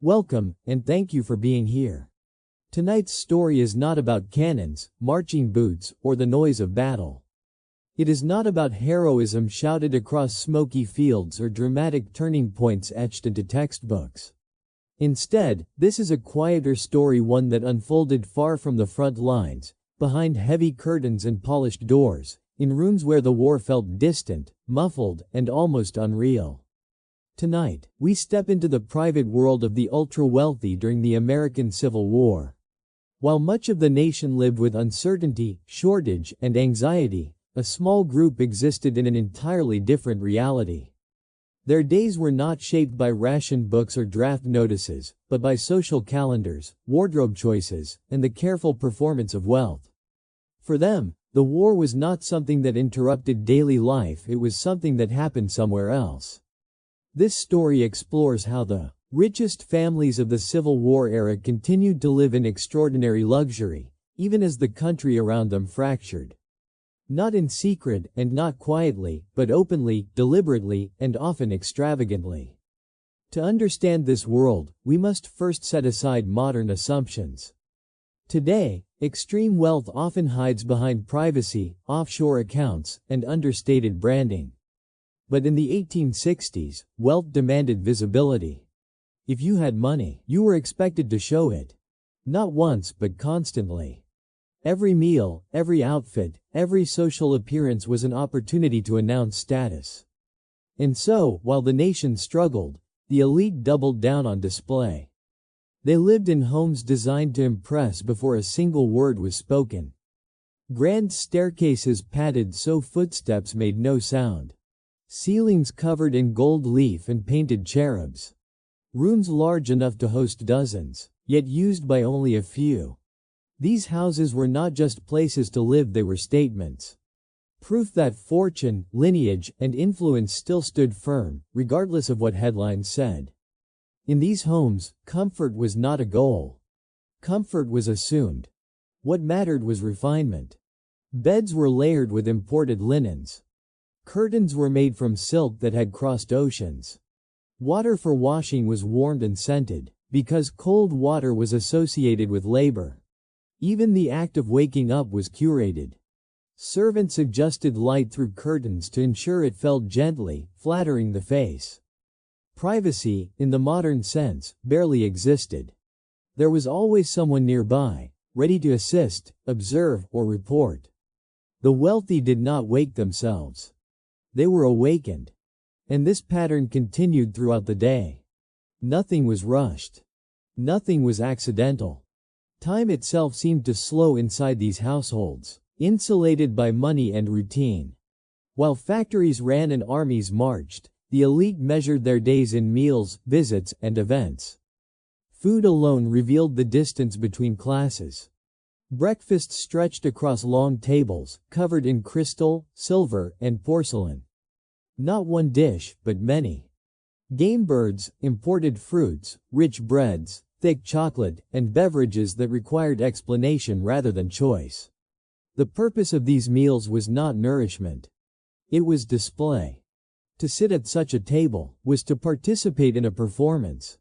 Welcome, and thank you for being here. Tonight's story is not about cannons, marching boots, or the noise of battle. It is not about heroism shouted across smoky fields or dramatic turning points etched into textbooks. Instead, this is a quieter story, one that unfolded far from the front lines, behind heavy curtains and polished doors, in rooms where the war felt distant, muffled, and almost unreal. Tonight, we step into the private world of the ultra-wealthy during the American Civil War. While much of the nation lived with uncertainty, shortage, and anxiety, a small group existed in an entirely different reality. Their days were not shaped by ration books or draft notices, but by social calendars, wardrobe choices, and the careful performance of wealth. For them, the war was not something that interrupted daily life, it was something that happened somewhere else. This story explores how the richest families of the Civil War era continued to live in extraordinary luxury, even as the country around them fractured. Not in secret and not quietly, but openly, deliberately, and often extravagantly. To understand this world, we must first set aside modern assumptions. Today, extreme wealth often hides behind privacy, offshore accounts, and understated branding. But in the 1860s, wealth demanded visibility. If you had money, you were expected to show it. Not once, but constantly. Every meal, every outfit, every social appearance was an opportunity to announce status. And so, while the nation struggled, the elite doubled down on display. They lived in homes designed to impress before a single word was spoken. Grand staircases padded so footsteps made no sound. Ceilings covered in gold leaf and painted cherubs. Rooms large enough to host dozens, yet used by only a few. These houses were not just places to live, they were statements. Proof that fortune, lineage, and influence still stood firm, regardless of what headlines said. In these homes, comfort was not a goal. Comfort was assumed. What mattered was refinement. Beds were layered with imported linens. Curtains were made from silk that had crossed oceans. Water for washing was warmed and scented, because cold water was associated with labor. Even the act of waking up was curated. Servants adjusted light through curtains to ensure it fell gently, flattering the face. Privacy, in the modern sense, barely existed. There was always someone nearby, ready to assist, observe, or report. The wealthy did not wake themselves. They were awakened. And this pattern continued throughout the day. Nothing was rushed. Nothing was accidental. Time itself seemed to slow inside these households, insulated by money and routine. While factories ran and armies marched, the elite measured their days in meals, visits, and events. Food alone revealed the distance between classes. Breakfasts stretched across long tables, covered in crystal, silver, and porcelain. Not one dish, but many. Game birds, imported fruits, rich breads, thick chocolate, and beverages that required explanation rather than choice. The purpose of these meals was not nourishment. It was display. To sit at such a table was to participate in a performance.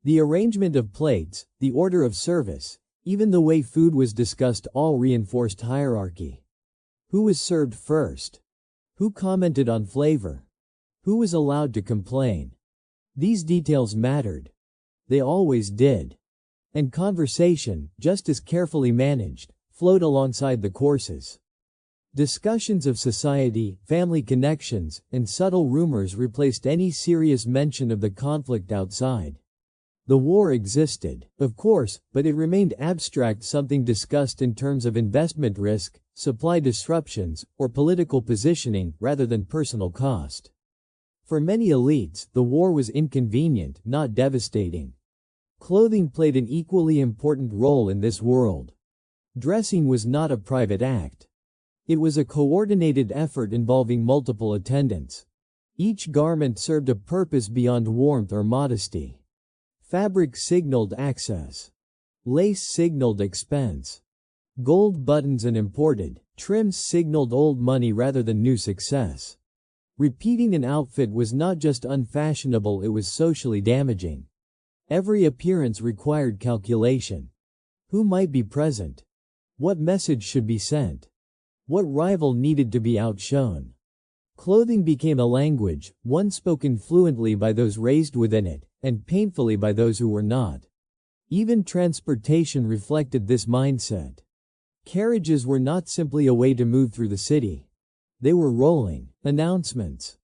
The arrangement of plates, the order of service, even the way food was discussed all reinforced hierarchy. Who was served first? Who commented on flavor? Who was allowed to complain? These details mattered. They always did. And conversation, just as carefully managed, flowed alongside the courses. Discussions of society, family connections, and subtle rumors replaced any serious mention of the conflict outside. The war existed, of course, but it remained abstract, something discussed in terms of investment risk, supply disruptions, or political positioning rather than personal cost. For many elites, the war was inconvenient, not devastating. Clothing played an equally important role in this world. Dressing was not a private act. It was a coordinated effort involving multiple attendants. Each garment served a purpose beyond warmth or modesty. Fabric signaled access. Lace signaled expense. Gold buttons and imported trims signaled old money rather than new success. Repeating an outfit was not just unfashionable, it was socially damaging. Every appearance required calculation. Who might be present? What message should be sent? What rival needed to be outshone? Clothing became a language, one spoken fluently by those raised within it, and painfully by those who were not. Even transportation reflected this mindset. Carriages were not simply a way to move through the city. They were rolling announcements.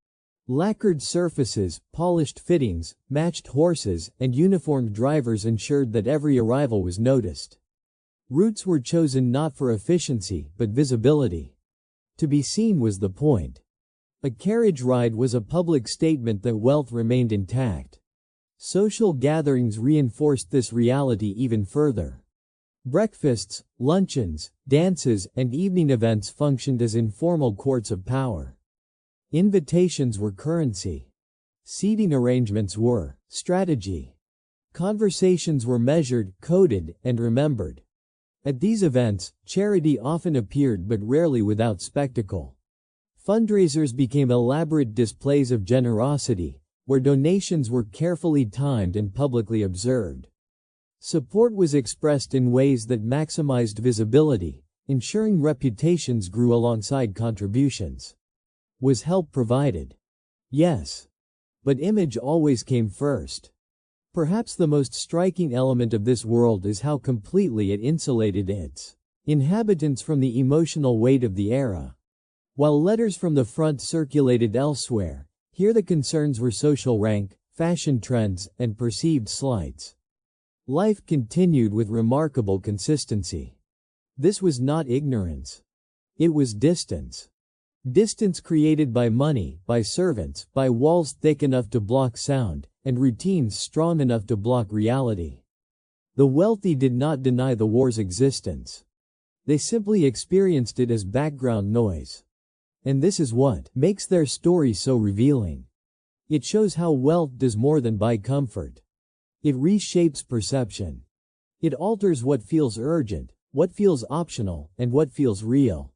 Lacquered surfaces, polished fittings, matched horses, and uniformed drivers ensured that every arrival was noticed. Routes were chosen not for efficiency, but visibility. To be seen was the point. A carriage ride was a public statement that wealth remained intact. Social gatherings reinforced this reality even further. Breakfasts, luncheons, dances, and evening events functioned as informal courts of power. Invitations were currency. Seating arrangements were strategy. Conversations were measured, coded, and remembered. At these events, charity often appeared but rarely without spectacle. Fundraisers became elaborate displays of generosity, where donations were carefully timed and publicly observed. Support was expressed in ways that maximized visibility, ensuring reputations grew alongside contributions. Was help provided? Yes. But image always came first. Perhaps the most striking element of this world is how completely it insulated its inhabitants from the emotional weight of the era. While letters from the front circulated elsewhere, here the concerns were social rank, fashion trends, and perceived slights. Life continued with remarkable consistency. This was not ignorance. It was distance. Distance created by money, by servants, by walls thick enough to block sound, and routines strong enough to block reality. The wealthy did not deny the war's existence. They simply experienced it as background noise. And this is what makes their story so revealing. It shows how wealth does more than buy comfort. It reshapes perception. It alters what feels urgent, what feels optional, and what feels real.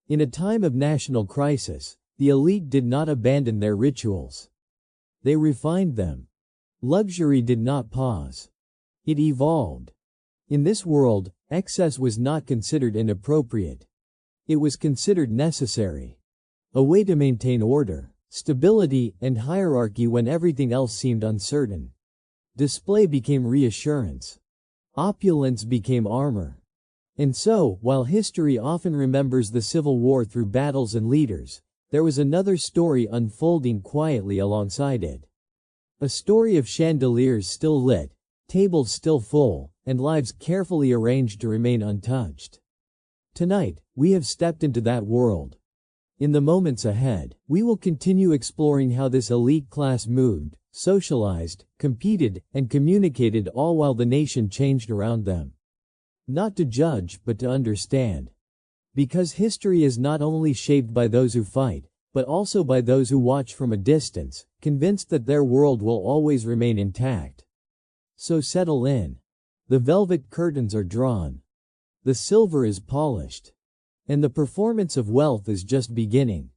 In a time of national crisis, the elite did not abandon their rituals. They refined them. Luxury did not pause. It evolved. In this world, excess was not considered inappropriate. It was considered necessary. A way to maintain order, stability, and hierarchy when everything else seemed uncertain. Display became reassurance. Opulence became armor. And so, while history often remembers the Civil War through battles and leaders, there was another story unfolding quietly alongside it. A story of chandeliers still lit, tables still full, and lives carefully arranged to remain untouched. Tonight, we have stepped into that world. In the moments ahead, we will continue exploring how this elite class moved, socialized, competed, and communicated, all while the nation changed around them. Not to judge, but to understand. Because history is not only shaped by those who fight, but also by those who watch from a distance, convinced that their world will always remain intact. So settle in. The velvet curtains are drawn. The silver is polished. And the performance of wealth is just beginning.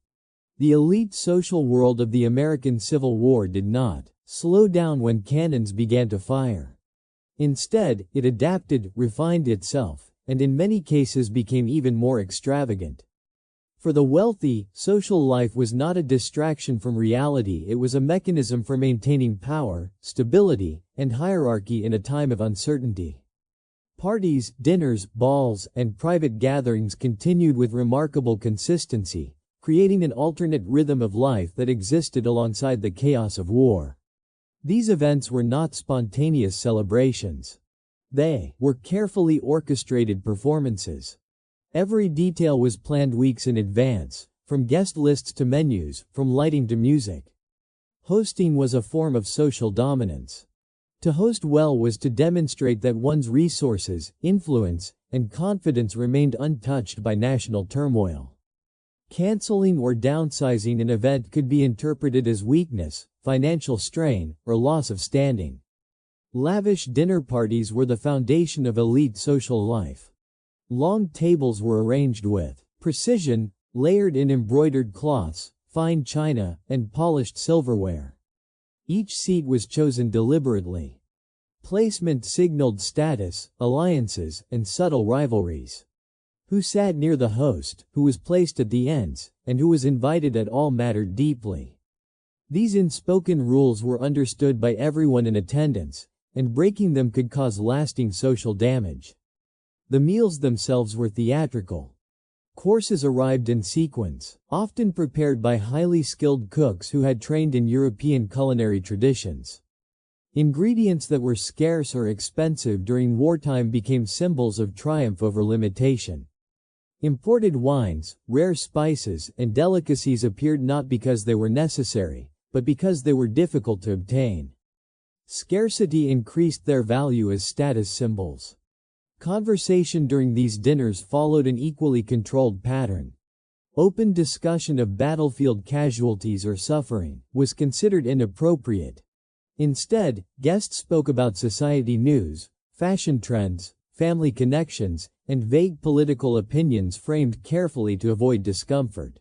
The elite social world of the American Civil War did not slow down when cannons began to fire. Instead, it adapted, refined itself, and in many cases became even more extravagant. For the wealthy, social life was not a distraction from reality, it was a mechanism for maintaining power, stability, and hierarchy in a time of uncertainty. Parties, dinners, balls, and private gatherings continued with remarkable consistency, creating an alternate rhythm of life that existed alongside the chaos of war. These events were not spontaneous celebrations. They were carefully orchestrated performances. Every detail was planned weeks in advance, from guest lists to menus, from lighting to music. Hosting was a form of social dominance. To host well was to demonstrate that one's resources, influence, and confidence remained untouched by national turmoil. Canceling or downsizing an event could be interpreted as weakness, financial strain, or loss of standing. Lavish dinner parties were the foundation of elite social life. Long tables were arranged with precision, layered in embroidered cloths, fine china, and polished silverware. Each seat was chosen deliberately. Placement signaled status, alliances, and subtle rivalries. Who sat near the host, who was placed at the ends, and who was invited at all mattered deeply. These unspoken rules were understood by everyone in attendance, and breaking them could cause lasting social damage. The meals themselves were theatrical. Courses arrived in sequence, often prepared by highly skilled cooks who had trained in European culinary traditions. Ingredients that were scarce or expensive during wartime became symbols of triumph over limitation. Imported wines, rare spices, and delicacies appeared not because they were necessary, but because they were difficult to obtain. Scarcity increased their value as status symbols. Conversation during these dinners followed an equally controlled pattern. Open discussion of battlefield casualties or suffering was considered inappropriate. Instead, guests spoke about society news, fashion trends, family connections, and vague political opinions framed carefully to avoid discomfort.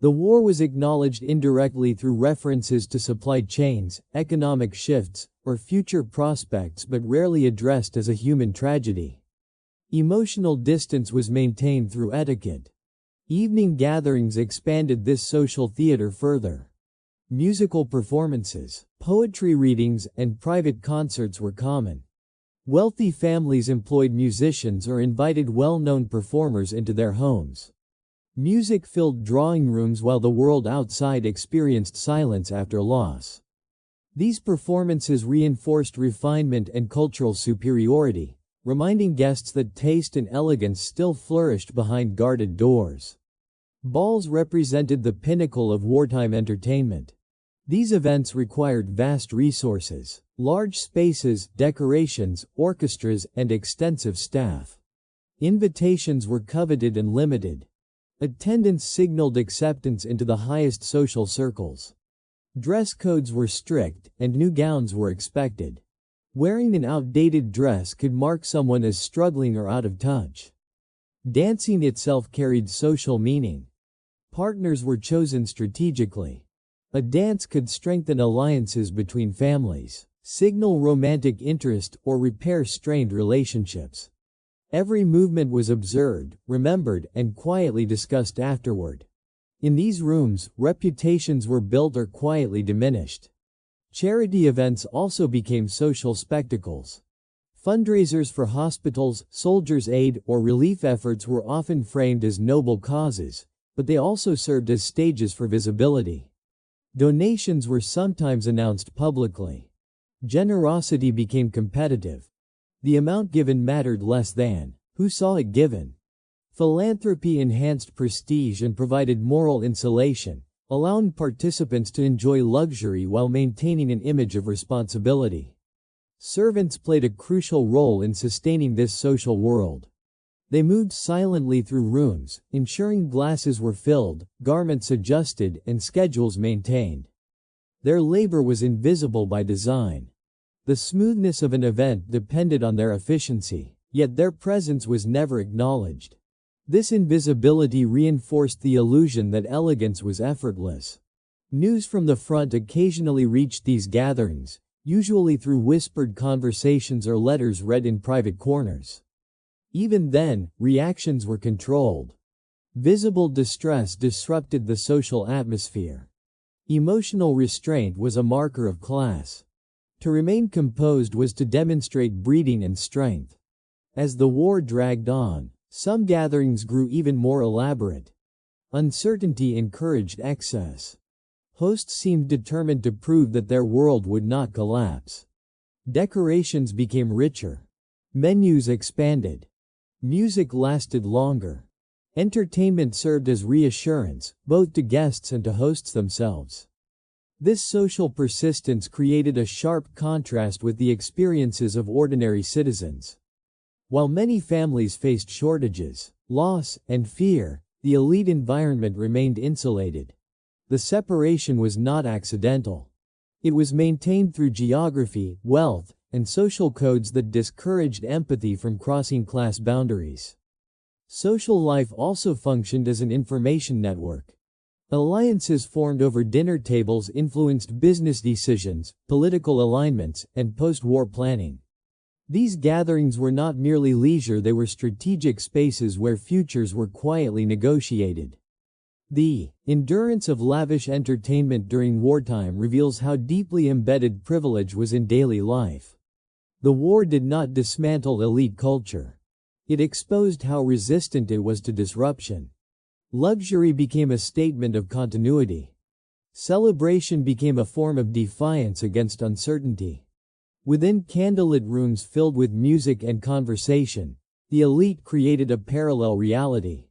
The war was acknowledged indirectly through references to supply chains, economic shifts, or future prospects, but rarely addressed as a human tragedy. Emotional distance was maintained through etiquette. Evening gatherings expanded this social theater further. Musical performances, poetry readings, and private concerts were common. Wealthy families employed musicians or invited well-known performers into their homes. Music filled drawing rooms while the world outside experienced silence after loss. These performances reinforced refinement and cultural superiority, reminding guests that taste and elegance still flourished behind guarded doors. Balls represented the pinnacle of wartime entertainment. These events required vast resources, large spaces, decorations, orchestras, and extensive staff. Invitations were coveted and limited. Attendance signaled acceptance into the highest social circles. Dress codes were strict, and new gowns were expected. Wearing an outdated dress could mark someone as struggling or out of touch. Dancing itself carried social meaning. Partners were chosen strategically. A dance could strengthen alliances between families, signal romantic interest, or repair strained relationships. Every movement was observed, remembered, and quietly discussed afterward. In these rooms, reputations were built or quietly diminished. Charity events also became social spectacles. Fundraisers for hospitals, soldiers' aid, or relief efforts were often framed as noble causes, but they also served as stages for visibility. Donations were sometimes announced publicly. Generosity became competitive. The amount given mattered less than who saw it given. Philanthropy enhanced prestige and provided moral insulation, allowing participants to enjoy luxury while maintaining an image of responsibility. Servants played a crucial role in sustaining this social world. They moved silently through rooms, ensuring glasses were filled, garments adjusted, and schedules maintained. Their labor was invisible by design. The smoothness of an event depended on their efficiency, yet their presence was never acknowledged. This invisibility reinforced the illusion that elegance was effortless. News from the front occasionally reached these gatherings, usually through whispered conversations or letters read in private corners. Even then, reactions were controlled. Visible distress disrupted the social atmosphere. Emotional restraint was a marker of class. To remain composed was to demonstrate breeding and strength. As the war dragged on, some gatherings grew even more elaborate. Uncertainty encouraged excess. Hosts seemed determined to prove that their world would not collapse. Decorations became richer. Menus expanded. Music lasted longer. Entertainment served as reassurance, both to guests and to hosts themselves. This social persistence created a sharp contrast with the experiences of ordinary citizens. While many families faced shortages, loss, and fear, the elite environment remained insulated. The separation was not accidental. It was maintained through geography, wealth, and social codes that discouraged empathy from crossing class boundaries. Social life also functioned as an information network. Alliances formed over dinner tables influenced business decisions, political alignments, and post-war planning. These gatherings were not merely leisure, they were strategic spaces where futures were quietly negotiated. The endurance of lavish entertainment during wartime reveals how deeply embedded privilege was in daily life. The war did not dismantle elite culture. It exposed how resistant it was to disruption. Luxury became a statement of continuity. Celebration became a form of defiance against uncertainty. Within candlelit rooms filled with music and conversation, the elite created a parallel reality.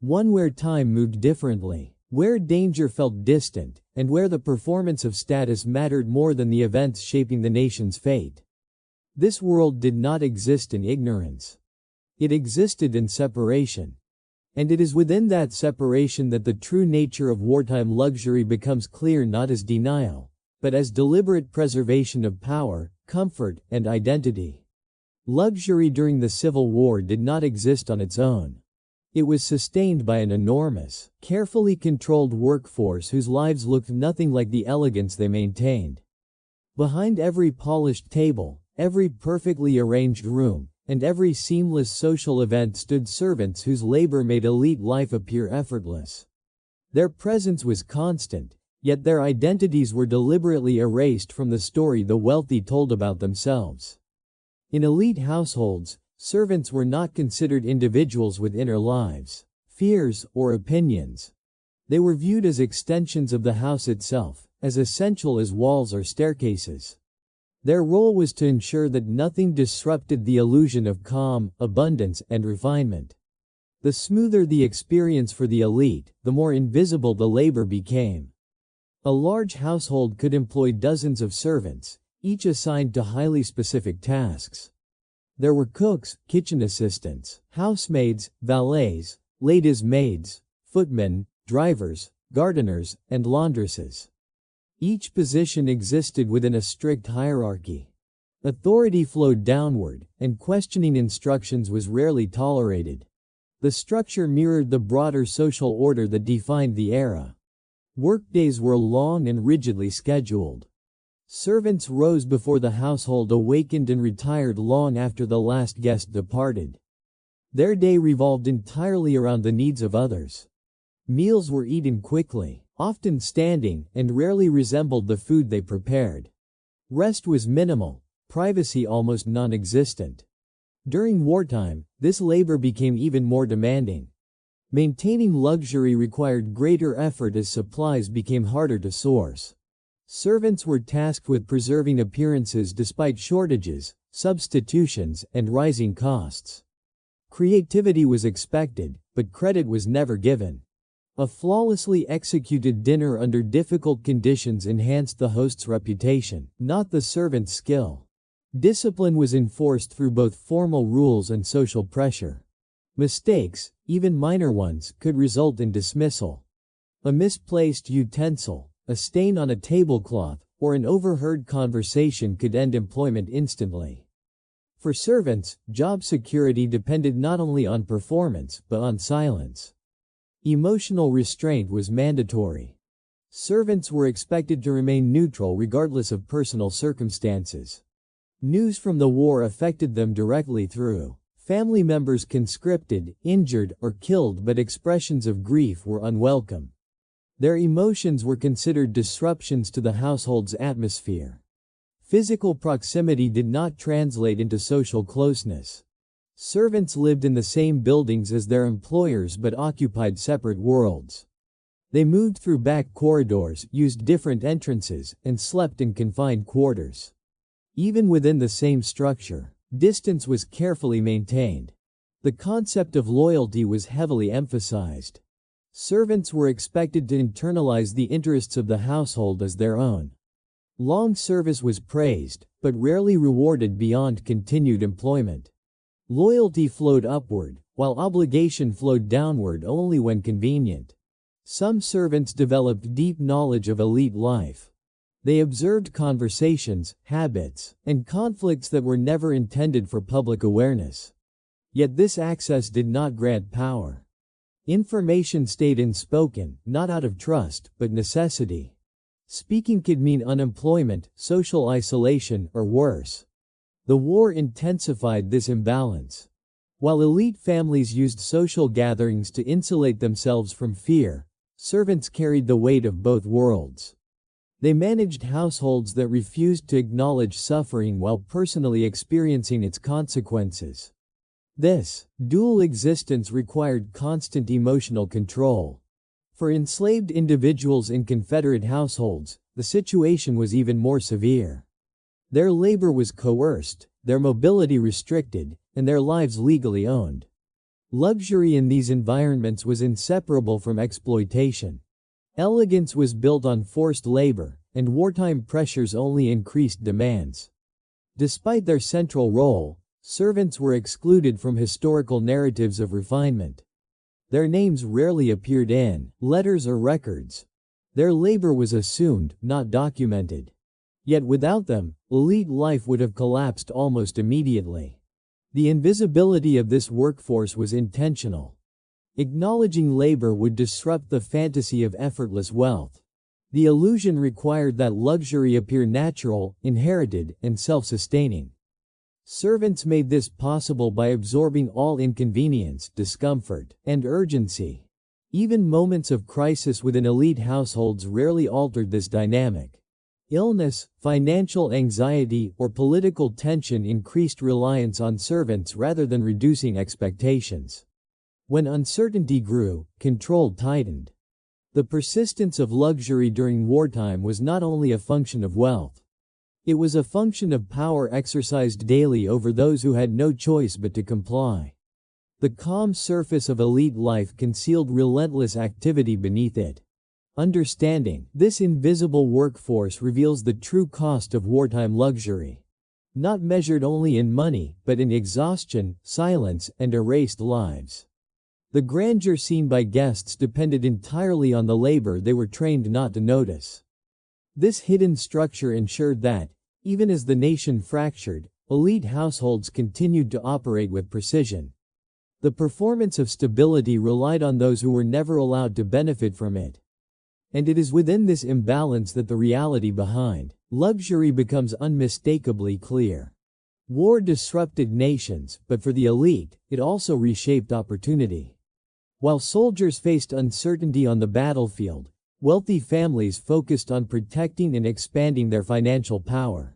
One where time moved differently, where danger felt distant, and where the performance of status mattered more than the events shaping the nation's fate. This world did not exist in ignorance. It existed in separation. And it is within that separation that the true nature of wartime luxury becomes clear, not as denial, but as deliberate preservation of power, comfort, and identity. Luxury during the Civil War did not exist on its own. It was sustained by an enormous, carefully controlled workforce whose lives looked nothing like the elegance they maintained. Behind every polished table, every perfectly arranged room, and every seamless social event stood servants whose labor made elite life appear effortless. Their presence was constant, yet their identities were deliberately erased from the story the wealthy told about themselves. In elite households, servants were not considered individuals with inner lives, fears, or opinions. They were viewed as extensions of the house itself, as essential as walls or staircases. Their role was to ensure that nothing disrupted the illusion of calm, abundance, and refinement. The smoother the experience for the elite, the more invisible the labor became. A large household could employ dozens of servants, each assigned to highly specific tasks. There were cooks, kitchen assistants, housemaids, valets, ladies' maids, footmen, drivers, gardeners, and laundresses. Each position existed within a strict hierarchy. Authority flowed downward, and questioning instructions was rarely tolerated. The structure mirrored the broader social order that defined the era. Workdays were long and rigidly scheduled. Servants rose before the household awakened and retired long after the last guest departed. Their day revolved entirely around the needs of others. Meals were eaten quickly, often standing, and rarely resembled the food they prepared. Rest was minimal, privacy almost non-existent. During wartime, this labor became even more demanding. Maintaining luxury required greater effort as supplies became harder to source. Servants were tasked with preserving appearances despite shortages, substitutions, and rising costs. Creativity was expected, but credit was never given. A flawlessly executed dinner under difficult conditions enhanced the host's reputation, not the servant's skill. Discipline was enforced through both formal rules and social pressure. Mistakes, even minor ones, could result in dismissal. A misplaced utensil, a stain on a tablecloth, or an overheard conversation could end employment instantly. For servants, job security depended not only on performance, but on silence. Emotional restraint was mandatory. Servants were expected to remain neutral regardless of personal circumstances. News from the war affected them directly through family members conscripted, injured, or killed, but expressions of grief were unwelcome. Their emotions were considered disruptions to the household's atmosphere. Physical proximity did not translate into social closeness. Servants lived in the same buildings as their employers but occupied separate worlds. They moved through back corridors, used different entrances, and slept in confined quarters. Even within the same structure, distance was carefully maintained. The concept of loyalty was heavily emphasized. Servants were expected to internalize the interests of the household as their own. Long service was praised, but rarely rewarded beyond continued employment. Loyalty flowed upward, while obligation flowed downward only when convenient. Some servants developed deep knowledge of elite life. They observed conversations, habits, and conflicts that were never intended for public awareness. Yet this access did not grant power. Information stayed unspoken, not out of trust, but necessity. Speaking could mean unemployment, social isolation, or worse. The war intensified this imbalance. While elite families used social gatherings to insulate themselves from fear, servants carried the weight of both worlds. They managed households that refused to acknowledge suffering while personally experiencing its consequences. This dual existence required constant emotional control. For enslaved individuals in Confederate households, the situation was even more severe. Their labor was coerced, their mobility restricted, and their lives legally owned. Luxury in these environments was inseparable from exploitation. Elegance was built on forced labor, and wartime pressures only increased demands. Despite their central role, servants were excluded from historical narratives of refinement. Their names rarely appeared in letters or records. Their labor was assumed, not documented. Yet without them, elite life would have collapsed almost immediately. The invisibility of this workforce was intentional. Acknowledging labor would disrupt the fantasy of effortless wealth. The illusion required that luxury appear natural, inherited, and self-sustaining. Servants made this possible by absorbing all inconvenience, discomfort, and urgency. Even moments of crisis within elite households rarely altered this dynamic. Illness, financial anxiety, or political tension increased reliance on servants rather than reducing expectations. When uncertainty grew, control tightened. The persistence of luxury during wartime was not only a function of wealth. It was a function of power exercised daily over those who had no choice but to comply. The calm surface of elite life concealed relentless activity beneath it. Understanding this invisible workforce reveals the true cost of wartime luxury. Not measured only in money, but in exhaustion, silence, and erased lives. The grandeur seen by guests depended entirely on the labor they were trained not to notice. This hidden structure ensured that, even as the nation fractured, elite households continued to operate with precision. The performance of stability relied on those who were never allowed to benefit from it. And it is within this imbalance that the reality behind luxury becomes unmistakably clear. War disrupted nations, but for the elite, it also reshaped opportunity. While soldiers faced uncertainty on the battlefield, wealthy families focused on protecting and expanding their financial power.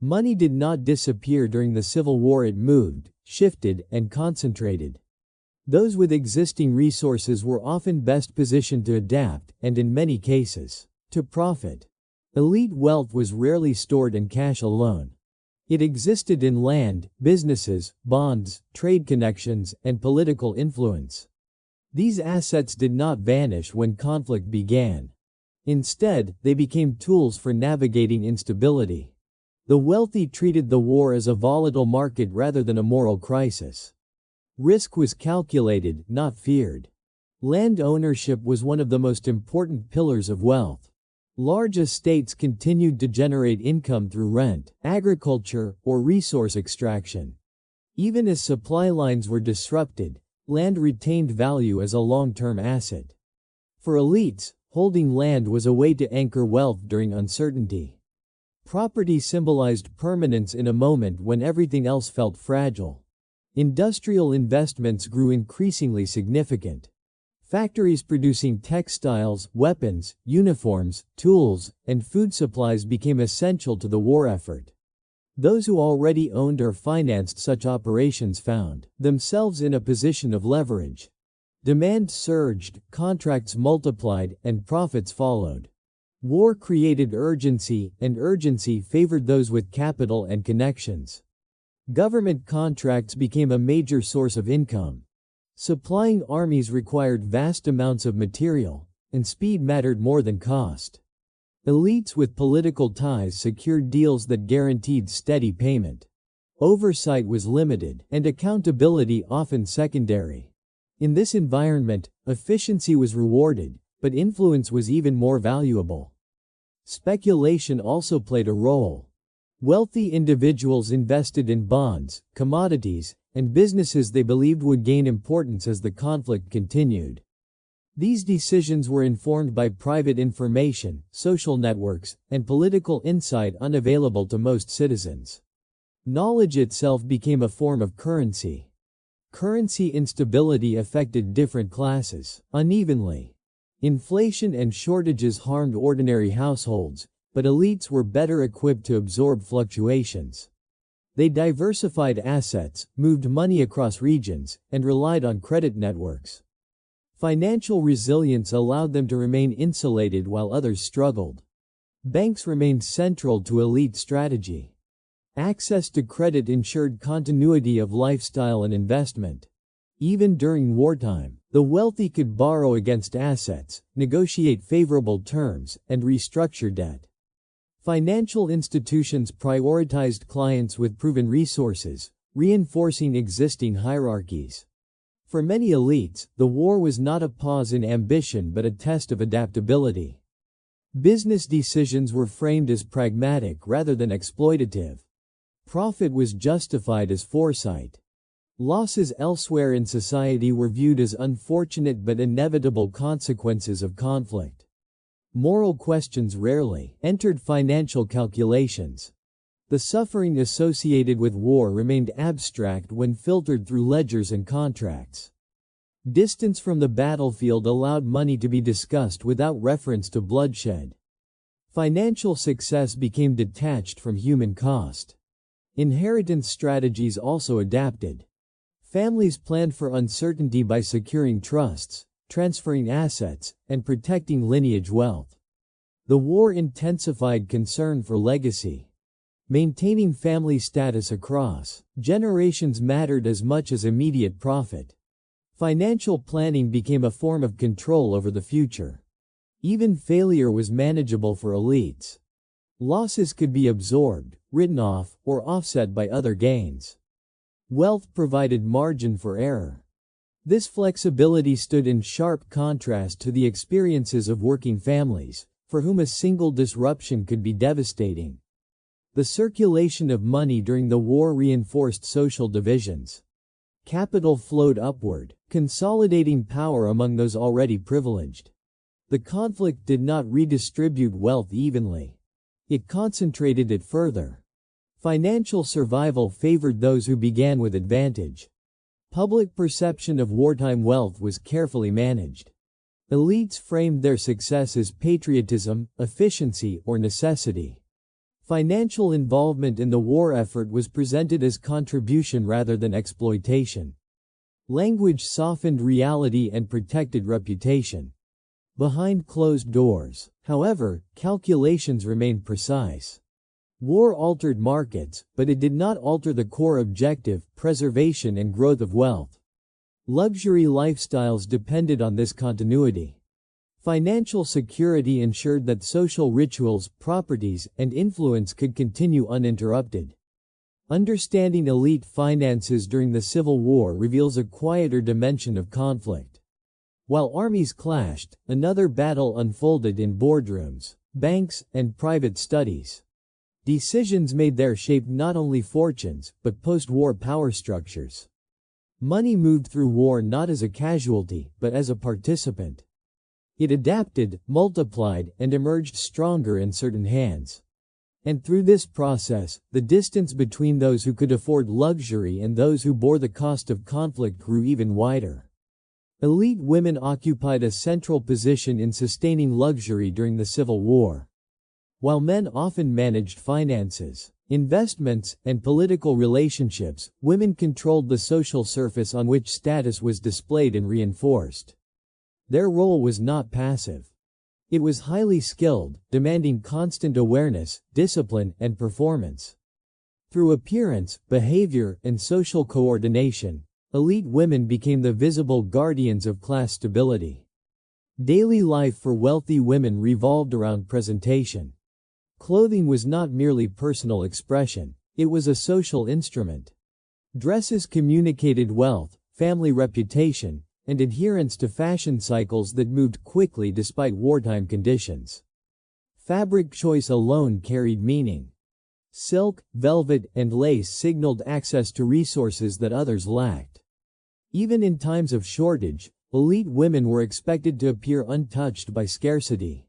Money did not disappear during the Civil War. It moved, shifted, and concentrated. Those with existing resources were often best positioned to adapt, and in many cases, to profit. Elite wealth was rarely stored in cash alone. It existed in land, businesses, bonds, trade connections, and political influence. These assets did not vanish when conflict began. Instead, they became tools for navigating instability. The wealthy treated the war as a volatile market rather than a moral crisis. Risk was calculated, not feared. Land ownership was one of the most important pillars of wealth. Large estates continued to generate income through rent, agriculture, or resource extraction. Even as supply lines were disrupted, land retained value as a long-term asset. For elites, holding land was a way to anchor wealth during uncertainty. Property symbolized permanence in a moment when everything else felt fragile. Industrial investments grew increasingly significant. Factories producing textiles, weapons, uniforms, tools, and food supplies became essential to the war effort. Those who already owned or financed such operations found themselves in a position of leverage. Demand surged, contracts multiplied, and profits followed. War created urgency, and urgency favored those with capital and connections. Government contracts became a major source of income. Supplying armies required vast amounts of material, and speed mattered more than cost. Elites with political ties secured deals that guaranteed steady payment. Oversight was limited, and accountability often secondary. In this environment, efficiency was rewarded, but influence was even more valuable. Speculation also played a role. Wealthy individuals invested in bonds, commodities, and businesses they believed would gain importance as the conflict continued. These decisions were informed by private information, social networks, and political insight unavailable to most citizens. Knowledge itself became a form of currency. Currency instability affected different classes unevenly. Inflation and shortages harmed ordinary households, but elites were better equipped to absorb fluctuations. They diversified assets, moved money across regions, and relied on credit networks. Financial resilience allowed them to remain insulated while others struggled. Banks remained central to elite strategy. Access to credit ensured continuity of lifestyle and investment. Even during wartime, the wealthy could borrow against assets, negotiate favorable terms, and restructure debt. Financial institutions prioritized clients with proven resources, reinforcing existing hierarchies. For many elites, the war was not a pause in ambition but a test of adaptability. Business decisions were framed as pragmatic rather than exploitative. Profit was justified as foresight. Losses elsewhere in society were viewed as unfortunate but inevitable consequences of conflict. Moral questions rarely entered financial calculations. The suffering associated with war remained abstract when filtered through ledgers and contracts. Distance from the battlefield allowed money to be discussed without reference to bloodshed. Financial success became detached from human cost. Inheritance strategies also adapted. Families planned for uncertainty by securing trusts, transferring assets, and protecting lineage wealth. The war intensified concern for legacy. Maintaining family status across generations mattered as much as immediate profit. Financial planning became a form of control over the future. Even failure was manageable for elites. Losses could be absorbed, written off, or offset by other gains. Wealth provided margin for error. This flexibility stood in sharp contrast to the experiences of working families, for whom a single disruption could be devastating. The circulation of money during the war reinforced social divisions. Capital flowed upward, consolidating power among those already privileged. The conflict did not redistribute wealth evenly. It concentrated it further. Financial survival favored those who began with advantage. Public perception of wartime wealth was carefully managed. Elites framed their success as patriotism, efficiency, or necessity. Financial involvement in the war effort was presented as contribution rather than exploitation. Language softened reality and protected reputation. Behind closed doors, however, calculations remained precise. War altered markets, but it did not alter the core objective, preservation and growth of wealth. Luxury lifestyles depended on this continuity. Financial security ensured that social rituals, properties, and influence could continue uninterrupted. Understanding elite finances during the Civil War reveals a quieter dimension of conflict. While armies clashed, another battle unfolded in boardrooms, banks, and private studies. Decisions made there shaped not only fortunes, but post-war power structures. Money moved through war not as a casualty, but as a participant. It adapted, multiplied, and emerged stronger in certain hands. And through this process, the distance between those who could afford luxury and those who bore the cost of conflict grew even wider. Elite women occupied a central position in sustaining luxury during the Civil War. While men often managed finances, investments, and political relationships, women controlled the social surface on which status was displayed and reinforced. Their role was not passive. It was highly skilled, demanding constant awareness, discipline, and performance. Through appearance, behavior, and social coordination, elite women became the visible guardians of class stability. Daily life for wealthy women revolved around presentation. Clothing was not merely personal expression, it was a social instrument. Dresses communicated wealth, family reputation, and adherence to fashion cycles that moved quickly despite wartime conditions. Fabric choice alone carried meaning. Silk, velvet, and lace signaled access to resources that others lacked. Even in times of shortage, elite women were expected to appear untouched by scarcity.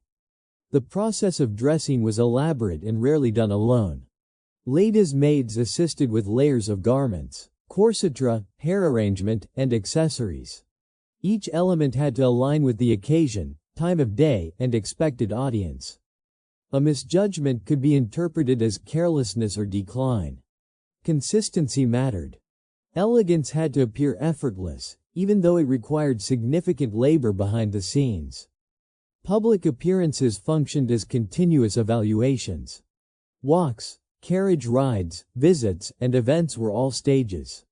The process of dressing was elaborate and rarely done alone. Ladies' maids assisted with layers of garments, corsetra, hair arrangement, and accessories. Each element had to align with the occasion, time of day, and expected audience. A misjudgment could be interpreted as carelessness or decline. Consistency mattered. Elegance had to appear effortless, even though it required significant labor behind the scenes. Public appearances functioned as continuous evaluations. Walks, carriage rides, visits, and events were all stages.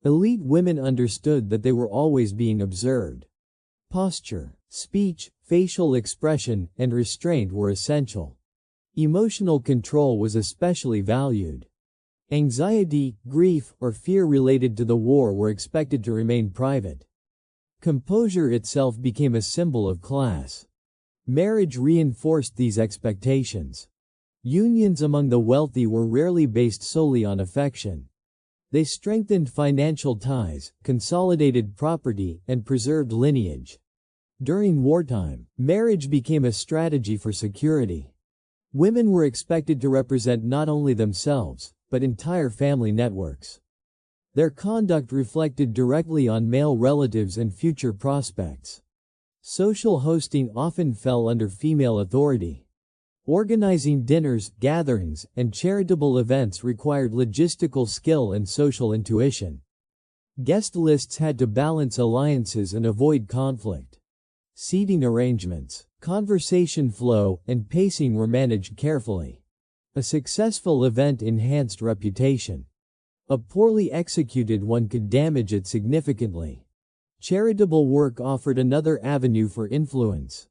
Elite women understood that they were always being observed. Posture, speech, facial expression, and restraint were essential. Emotional control was especially valued. Anxiety, grief, or fear related to the war were expected to remain private. Composure itself became a symbol of class. Marriage reinforced these expectations. Unions among the wealthy were rarely based solely on affection. They strengthened financial ties, consolidated property, and preserved lineage. During wartime, marriage became a strategy for security. Women were expected to represent not only themselves, but entire family networks. Their conduct reflected directly on male relatives and future prospects. Social hosting often fell under female authority. Organizing dinners, gatherings, and charitable events required logistical skill and social intuition. Guest lists had to balance alliances and avoid conflict. Seating arrangements, conversation flow, and pacing were managed carefully. A successful event enhanced reputation. A poorly executed one could damage it significantly. Charitable work offered another avenue for influence.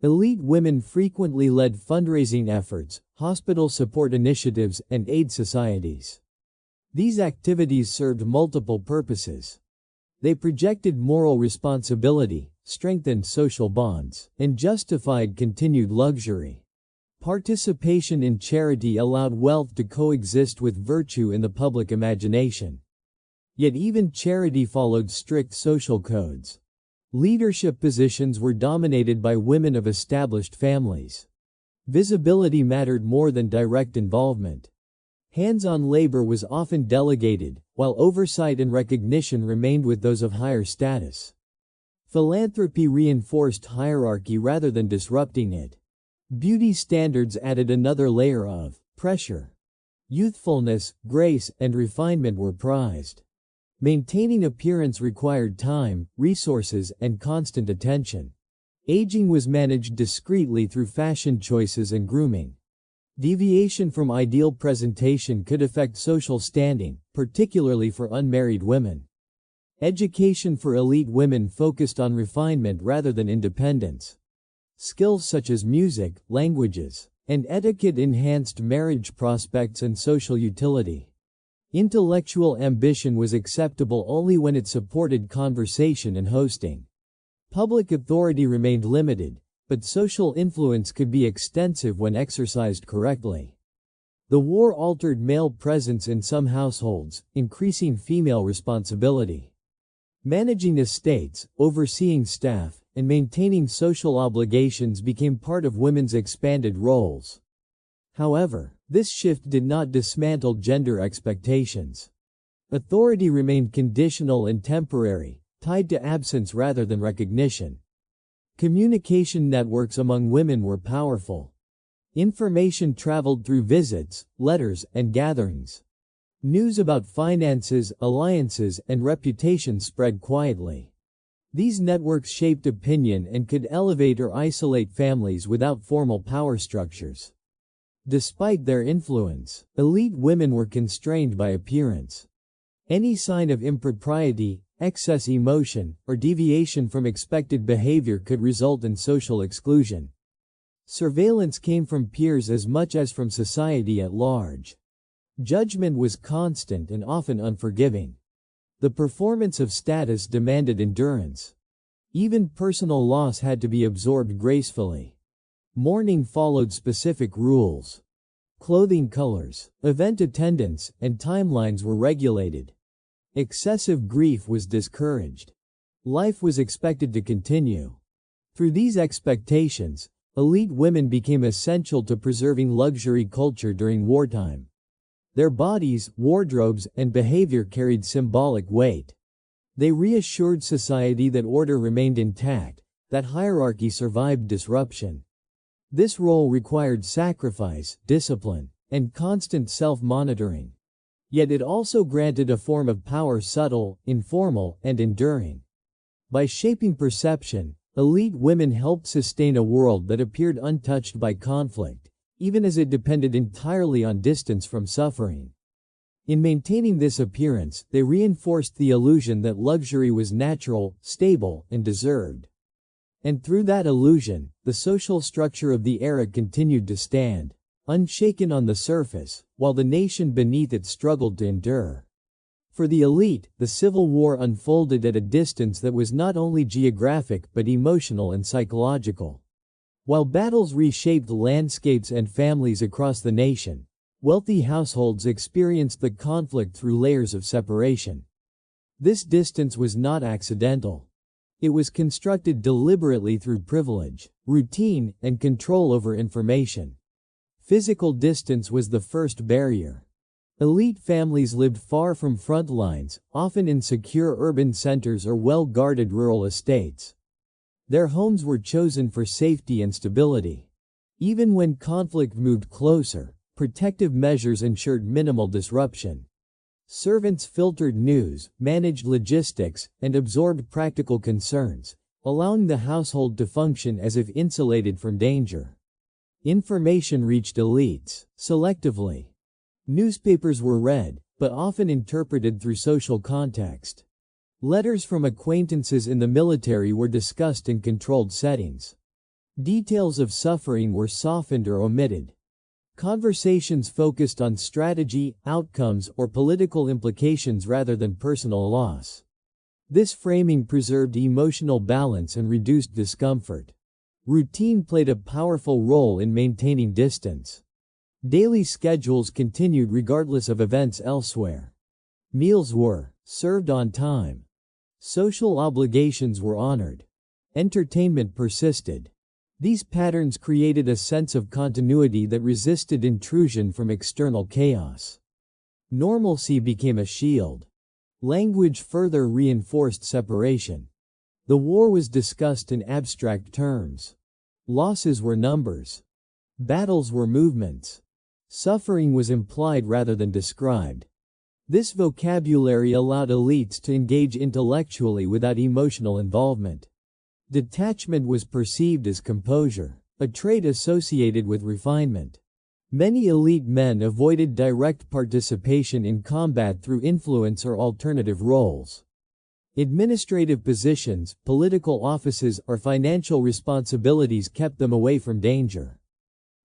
Elite women frequently led fundraising efforts, hospital support initiatives, and aid societies. These activities served multiple purposes. They projected moral responsibility, strengthened social bonds, and justified continued luxury. Participation in charity allowed wealth to coexist with virtue in the public imagination. Yet even charity followed strict social codes. Leadership positions were dominated by women of established families. Visibility mattered more than direct involvement. Hands-on labor was often delegated, while oversight and recognition remained with those of higher status. Philanthropy reinforced hierarchy rather than disrupting it. Beauty standards added another layer of pressure. Youthfulness, grace, and refinement were prized. Maintaining appearance required time, resources, and constant attention. Aging was managed discreetly through fashion choices and grooming. Deviation from ideal presentation could affect social standing, particularly for unmarried women. Education for elite women focused on refinement rather than independence. Skills such as music, languages, and etiquette enhanced marriage prospects and social utility. Intellectual ambition was acceptable only when it supported conversation and hosting. Public authority remained limited, but social influence could be extensive when exercised correctly. The war altered male presence in some households, increasing female responsibility. Managing estates, overseeing staff, and maintaining social obligations became part of women's expanded roles. However, this shift did not dismantle gender expectations. Authority remained conditional and temporary, tied to absence rather than recognition. Communication networks among women were powerful. Information traveled through visits, letters, and gatherings. News about finances, alliances, and reputation spread quietly. These networks shaped opinion and could elevate or isolate families without formal power structures. Despite their influence, elite women were constrained by appearance. Any sign of impropriety, excess emotion, or deviation from expected behavior could result in social exclusion. Surveillance came from peers as much as from society at large. Judgment was constant and often unforgiving. The performance of status demanded endurance. Even personal loss had to be absorbed gracefully. Mourning followed specific rules. Clothing colors, event attendance, and timelines were regulated. Excessive grief was discouraged. Life was expected to continue. Through these expectations, elite women became essential to preserving luxury culture during wartime. Their bodies, wardrobes, and behavior carried symbolic weight. They reassured society that order remained intact, that hierarchy survived disruption. This role required sacrifice, discipline, and constant self-monitoring. Yet it also granted a form of power subtle, informal, and enduring. By shaping perception, elite women helped sustain a world that appeared untouched by conflict, even as it depended entirely on distance from suffering. In maintaining this appearance, they reinforced the illusion that luxury was natural, stable, and deserved. And through that illusion, the social structure of the era continued to stand, unshaken on the surface, while the nation beneath it struggled to endure. For the elite, the Civil War unfolded at a distance that was not only geographic but emotional and psychological. While battles reshaped landscapes and families across the nation, wealthy households experienced the conflict through layers of separation. This distance was not accidental. It was constructed deliberately through privilege, routine, and control over information. Physical distance was the first barrier. Elite families lived far from front lines, often in secure urban centers or well-guarded rural estates. Their homes were chosen for safety and stability. Even when conflict moved closer, protective measures ensured minimal disruption. Servants filtered news, managed logistics, and absorbed practical concerns, allowing the household to function as if insulated from danger. Information reached elites, selectively. Newspapers were read, but often interpreted through social context. Letters from acquaintances in the military were discussed in controlled settings. Details of suffering were softened or omitted. Conversations focused on strategy, outcomes, or political implications rather than personal loss. This framing preserved emotional balance and reduced discomfort. Routine played a powerful role in maintaining distance. Daily schedules continued regardless of events elsewhere. Meals were served on time. Social obligations were honored. Entertainment persisted. These patterns created a sense of continuity that resisted intrusion from external chaos. Normalcy became a shield. Language further reinforced separation. The war was discussed in abstract terms. Losses were numbers. Battles were movements. Suffering was implied rather than described. This vocabulary allowed elites to engage intellectually without emotional involvement. Detachment was perceived as composure, a trait associated with refinement. Many elite men avoided direct participation in combat through influence or alternative roles. Administrative positions, political offices, or financial responsibilities kept them away from danger.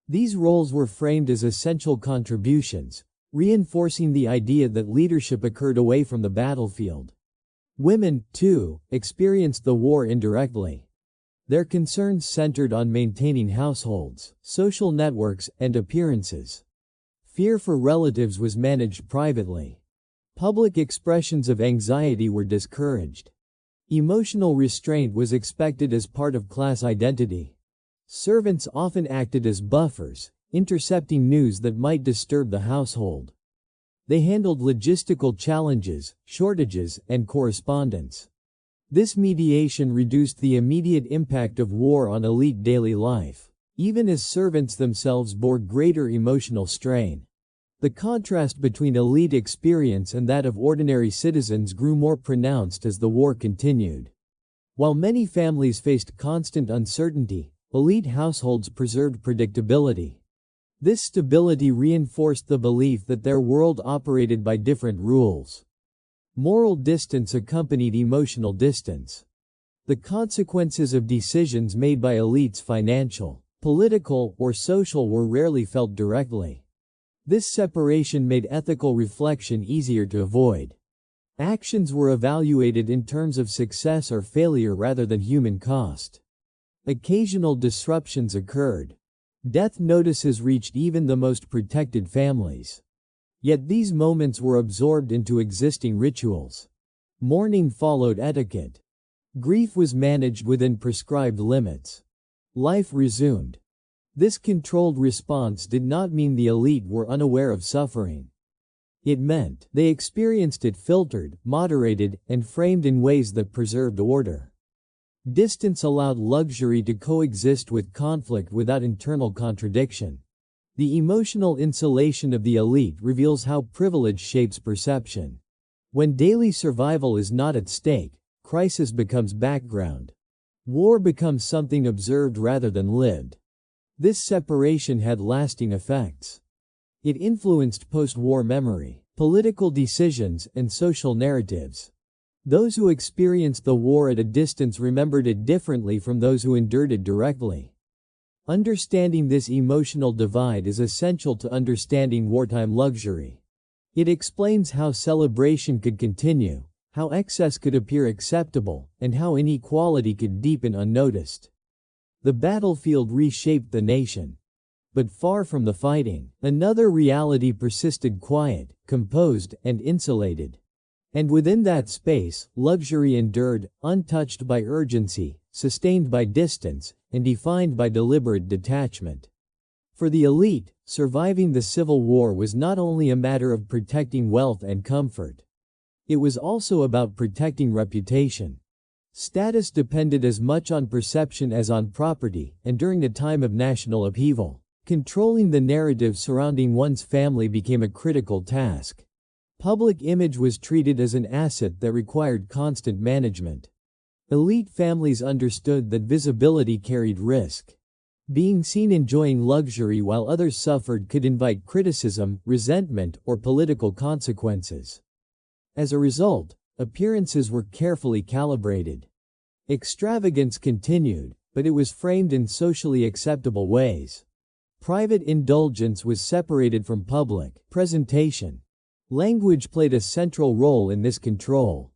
These roles were framed as essential contributions, reinforcing the idea that leadership occurred away from the battlefield. Women, too, experienced the war indirectly. Their concerns centered on maintaining households, social networks, and appearances. Fear for relatives was managed privately. Public expressions of anxiety were discouraged. Emotional restraint was expected as part of class identity. Servants often acted as buffers, intercepting news that might disturb the household. They handled logistical challenges, shortages, and correspondence. This mediation reduced the immediate impact of war on elite daily life, even as servants themselves bore greater emotional strain. The contrast between elite experience and that of ordinary citizens grew more pronounced as the war continued. While many families faced constant uncertainty, elite households preserved predictability. This stability reinforced the belief that their world operated by different rules. Moral distance accompanied emotional distance. The consequences of decisions made by elites, financial, political, or social, were rarely felt directly. This separation made ethical reflection easier to avoid. Actions were evaluated in terms of success or failure rather than human cost. Occasional disruptions occurred. Death notices reached even the most protected families. Yet these moments were absorbed into existing rituals. Mourning followed etiquette. Grief was managed within prescribed limits. Life resumed. This controlled response did not mean the elite were unaware of suffering. It meant they experienced it filtered, moderated, and framed in ways that preserved order. Distance allowed luxury to coexist with conflict without internal contradiction. The emotional insulation of the elite reveals how privilege shapes perception. When daily survival is not at stake, crisis becomes background. War becomes something observed rather than lived. This separation had lasting effects. It influenced post-war memory, political decisions, and social narratives. Those who experienced the war at a distance remembered it differently from those who endured it directly. Understanding this emotional divide is essential to understanding wartime luxury. It explains how celebration could continue, how excess could appear acceptable, and how inequality could deepen unnoticed. The battlefield reshaped the nation. But far from the fighting, another reality persisted: quiet, composed, and insulated. And within that space, luxury endured, untouched by urgency, sustained by distance, and defined by deliberate detachment. For the elite, surviving the Civil War was not only a matter of protecting wealth and comfort. It was also about protecting reputation. Status depended as much on perception as on property, and during a time of national upheaval, controlling the narrative surrounding one's family became a critical task. Public image was treated as an asset that required constant management. Elite families understood that visibility carried risk. Being seen enjoying luxury while others suffered could invite criticism, resentment, or political consequences. As a result, appearances were carefully calibrated. Extravagance continued, but it was framed in socially acceptable ways. Private indulgence was separated from public presentation. Language played a central role in this control.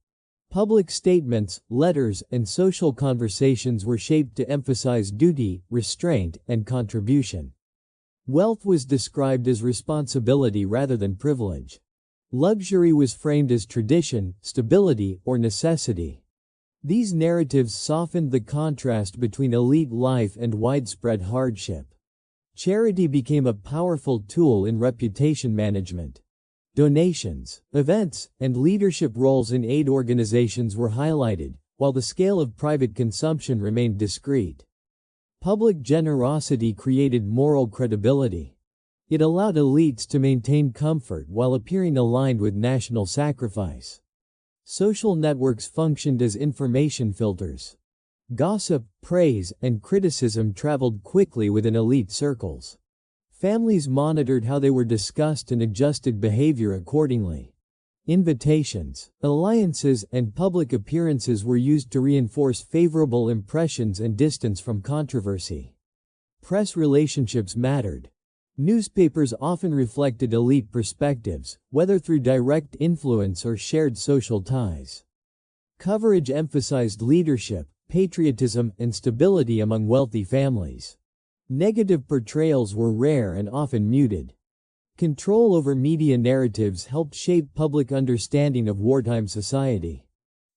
Public statements, letters, and social conversations were shaped to emphasize duty, restraint, and contribution. Wealth was described as responsibility rather than privilege. Luxury was framed as tradition, stability, or necessity. These narratives softened the contrast between elite life and widespread hardship. Charity became a powerful tool in reputation management. Donations, events, and leadership roles in aid organizations were highlighted, while the scale of private consumption remained discreet. Public generosity created moral credibility. It allowed elites to maintain comfort while appearing aligned with national sacrifice. Social networks functioned as information filters. Gossip, praise, and criticism traveled quickly within elite circles. Families monitored how they were discussed and adjusted behavior accordingly. Invitations, alliances, and public appearances were used to reinforce favorable impressions and distance from controversy. Press relationships mattered. Newspapers often reflected elite perspectives, whether through direct influence or shared social ties. Coverage emphasized leadership, patriotism, and stability among wealthy families. Negative portrayals were rare and often muted. Control over media narratives helped shape public understanding of wartime society.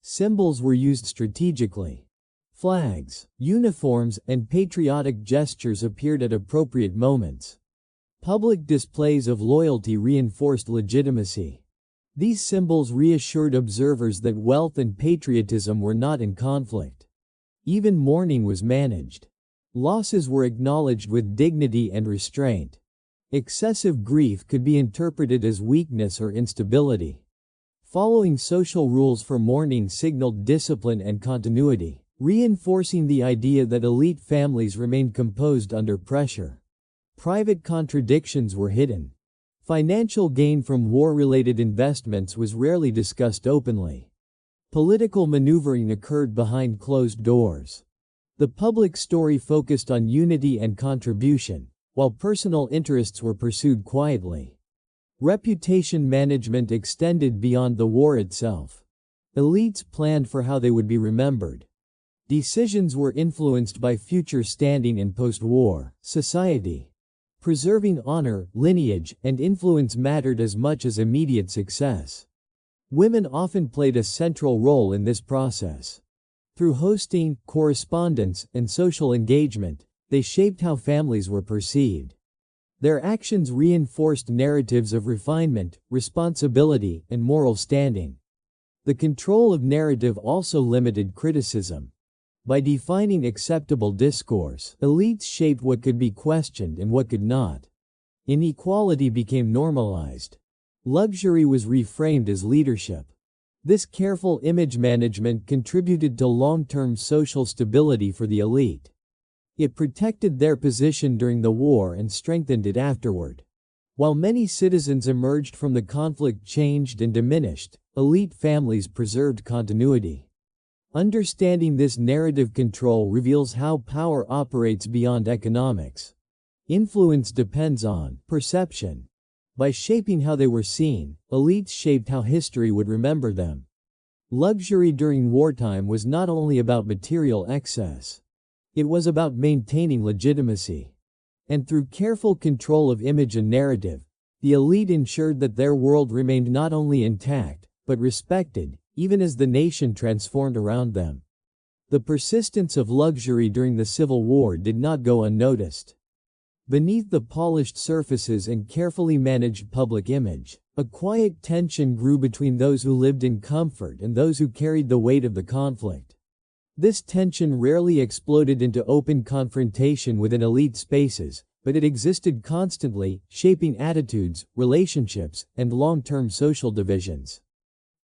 Symbols were used strategically. Flags, uniforms, and patriotic gestures appeared at appropriate moments. Public displays of loyalty reinforced legitimacy. These symbols reassured observers that wealth and patriotism were not in conflict. Even mourning was managed. Losses were acknowledged with dignity and restraint. Excessive grief could be interpreted as weakness or instability. Following social rules for mourning signaled discipline and continuity, reinforcing the idea that elite families remained composed under pressure. Private contradictions were hidden. Financial gain from war-related investments was rarely discussed openly. Political maneuvering occurred behind closed doors. The public story focused on unity and contribution, while personal interests were pursued quietly. Reputation management extended beyond the war itself. Elites planned for how they would be remembered. Decisions were influenced by future standing in post-war society. Preserving honor, lineage, and influence mattered as much as immediate success. Women often played a central role in this process. Through hosting, correspondence, and social engagement, they shaped how families were perceived. Their actions reinforced narratives of refinement, responsibility, and moral standing. The control of narrative also limited criticism. By defining acceptable discourse, elites shaped what could be questioned and what could not. Inequality became normalized. Luxury was reframed as leadership. This careful image management contributed to long-term social stability for the elite. It protected their position during the war and strengthened it afterward. While many citizens emerged from the conflict changed and diminished, elite families preserved continuity. Understanding this narrative control reveals how power operates beyond economics. Influence depends on perception. By shaping how they were seen, elites shaped how history would remember them. Luxury during wartime was not only about material excess. It was about maintaining legitimacy. And through careful control of image and narrative, the elite ensured that their world remained not only intact, but respected, even as the nation transformed around them. The persistence of luxury during the Civil War did not go unnoticed. Beneath the polished surfaces and carefully managed public image, a quiet tension grew between those who lived in comfort and those who carried the weight of the conflict. This tension rarely exploded into open confrontation within elite spaces, but it existed constantly, shaping attitudes, relationships, and long-term social divisions.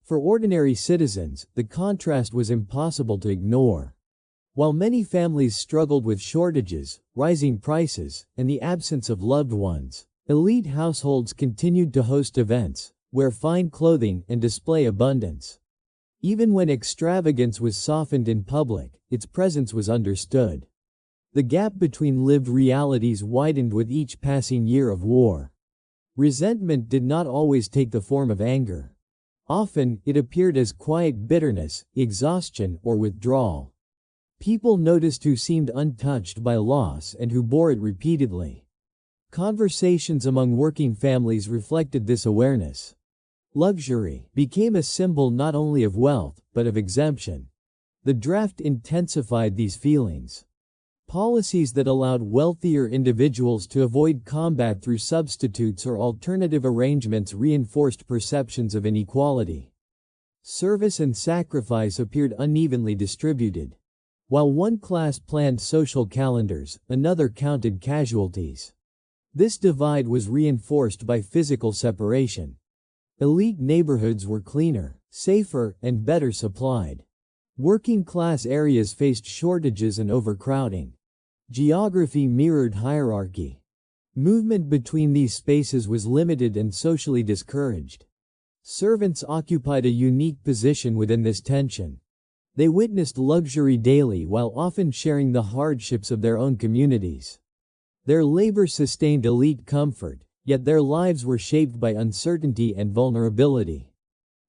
For ordinary citizens, the contrast was impossible to ignore. While many families struggled with shortages, rising prices, and the absence of loved ones, elite households continued to host events, wear fine clothing, and display abundance. Even when extravagance was softened in public, its presence was understood. The gap between lived realities widened with each passing year of war. Resentment did not always take the form of anger. Often, it appeared as quiet bitterness, exhaustion, or withdrawal. People noticed who seemed untouched by loss and who bore it repeatedly. Conversations among working families reflected this awareness. Luxury became a symbol not only of wealth, but of exemption. The draft intensified these feelings. Policies that allowed wealthier individuals to avoid combat through substitutes or alternative arrangements reinforced perceptions of inequality. Service and sacrifice appeared unevenly distributed. While one class planned social calendars, another counted casualties. This divide was reinforced by physical separation. Elite neighborhoods were cleaner, safer, and better supplied. Working-class areas faced shortages and overcrowding. Geography mirrored hierarchy. Movement between these spaces was limited and socially discouraged. Servants occupied a unique position within this tension. They witnessed luxury daily while often sharing the hardships of their own communities. Their labor sustained elite comfort, yet their lives were shaped by uncertainty and vulnerability.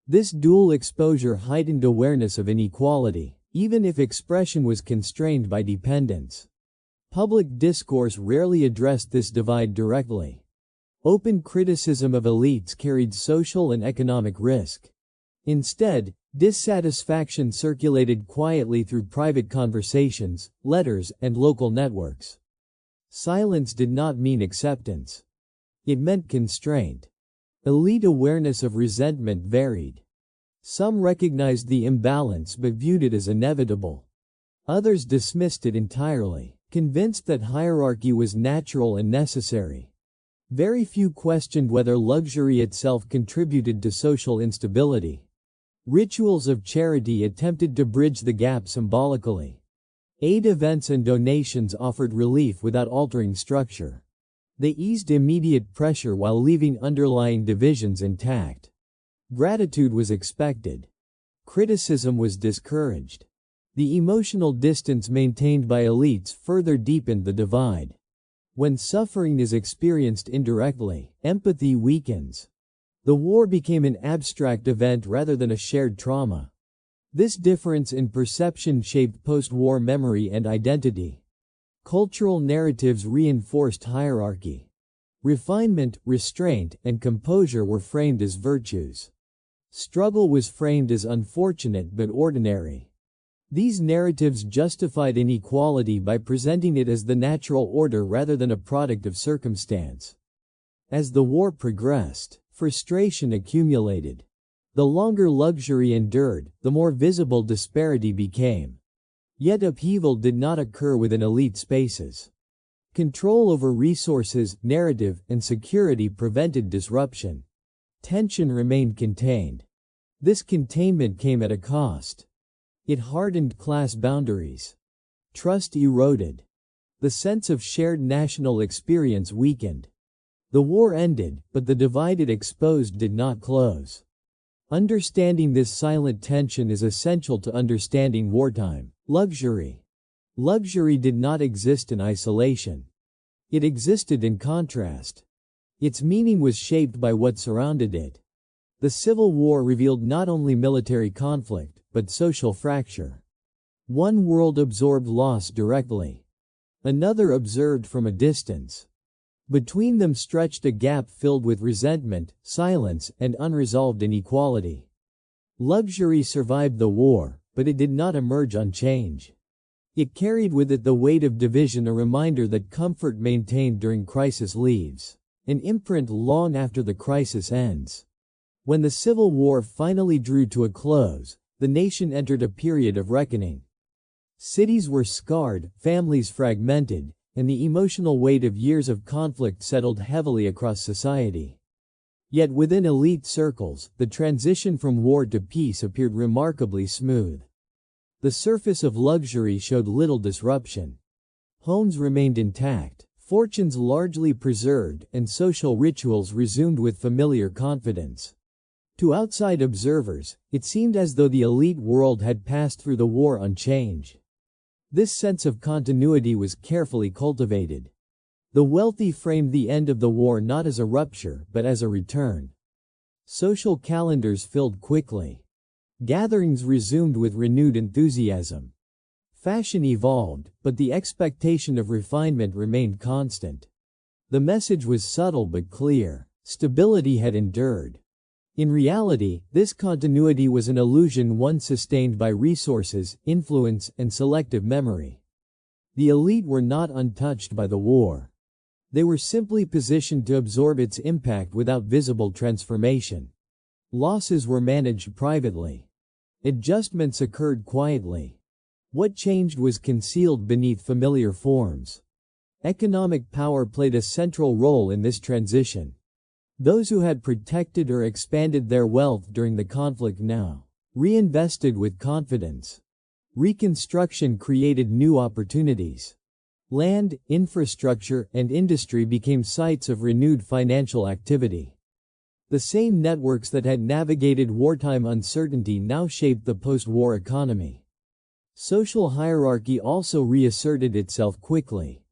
This dual exposure heightened awareness of inequality, even if expression was constrained by dependence. Public discourse rarely addressed this divide directly. Open criticism of elites carried social and economic risk. Instead, dissatisfaction circulated quietly through private conversations, letters, and local networks. Silence did not mean acceptance. It meant constraint. Elite awareness of resentment varied. Some recognized the imbalance but viewed it as inevitable. Others dismissed it entirely, convinced that hierarchy was natural and necessary. Very few questioned whether luxury itself contributed to social instability. Rituals of charity attempted to bridge the gap symbolically. Aid events and donations offered relief without altering structure. They eased immediate pressure while leaving underlying divisions intact. Gratitude was expected. Criticism was discouraged. The emotional distance maintained by elites further deepened the divide. When suffering is experienced indirectly, empathy weakens. The war became an abstract event rather than a shared trauma. This difference in perception shaped post-war memory and identity. Cultural narratives reinforced hierarchy. Refinement, restraint, and composure were framed as virtues. Struggle was framed as unfortunate but ordinary. These narratives justified inequality by presenting it as the natural order rather than a product of circumstance. As the war progressed, frustration accumulated. The longer luxury endured, the more visible disparity became. Yet upheaval did not occur within elite spaces. Control over resources, narrative, and security prevented disruption. Tension remained contained. This containment came at a cost. It hardened class boundaries. Trust eroded. The sense of shared national experience weakened. The war ended, but the divide it exposed did not close. Understanding this silent tension is essential to understanding wartime. Luxury. Luxury did not exist in isolation. It existed in contrast. Its meaning was shaped by what surrounded it. The Civil War revealed not only military conflict, but social fracture. One world absorbed loss directly. Another observed from a distance. Between them stretched a gap filled with resentment, silence, and unresolved inequality. Luxury survived the war, but it did not emerge unchanged. It carried with it the weight of division, a reminder that comfort maintained during crisis leaves an imprint long after the crisis ends. When the Civil War finally drew to a close, the nation entered a period of reckoning. Cities were scarred, families fragmented, and the emotional weight of years of conflict settled heavily across society. Yet within elite circles, the transition from war to peace appeared remarkably smooth. The surface of luxury showed little disruption. Homes remained intact, fortunes largely preserved, and social rituals resumed with familiar confidence. To outside observers, it seemed as though the elite world had passed through the war unchanged. This sense of continuity was carefully cultivated. The wealthy framed the end of the war not as a rupture, but as a return. Social calendars filled quickly. Gatherings resumed with renewed enthusiasm. Fashion evolved, but the expectation of refinement remained constant. The message was subtle but clear. Stability had endured. In reality, this continuity was an illusion, one sustained by resources, influence, and selective memory. The elite were not untouched by the war. They were simply positioned to absorb its impact without visible transformation. Losses were managed privately. Adjustments occurred quietly. What changed was concealed beneath familiar forms. Economic power played a central role in this transition. Those who had protected or expanded their wealth during the conflict now reinvested with confidence. Reconstruction created new opportunities. Land, infrastructure, and industry became sites of renewed financial activity. The same networks that had navigated wartime uncertainty now shaped the post-war economy. Social hierarchy also reasserted itself quickly.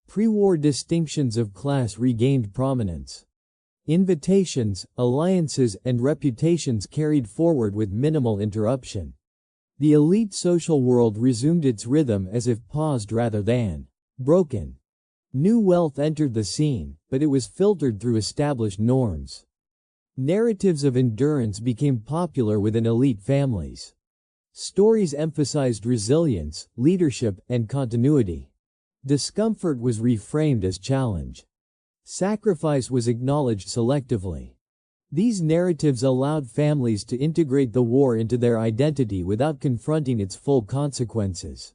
Pre-war distinctions of class regained prominence. Invitations, alliances, and reputations carried forward with minimal interruption. The elite social world resumed its rhythm as if paused rather than broken. New wealth entered the scene, but it was filtered through established norms. Narratives of endurance became popular within elite families. Stories emphasized resilience, leadership, and continuity. Discomfort was reframed as challenge. Sacrifice was acknowledged selectively. These narratives allowed families to integrate the war into their identity without confronting its full consequences.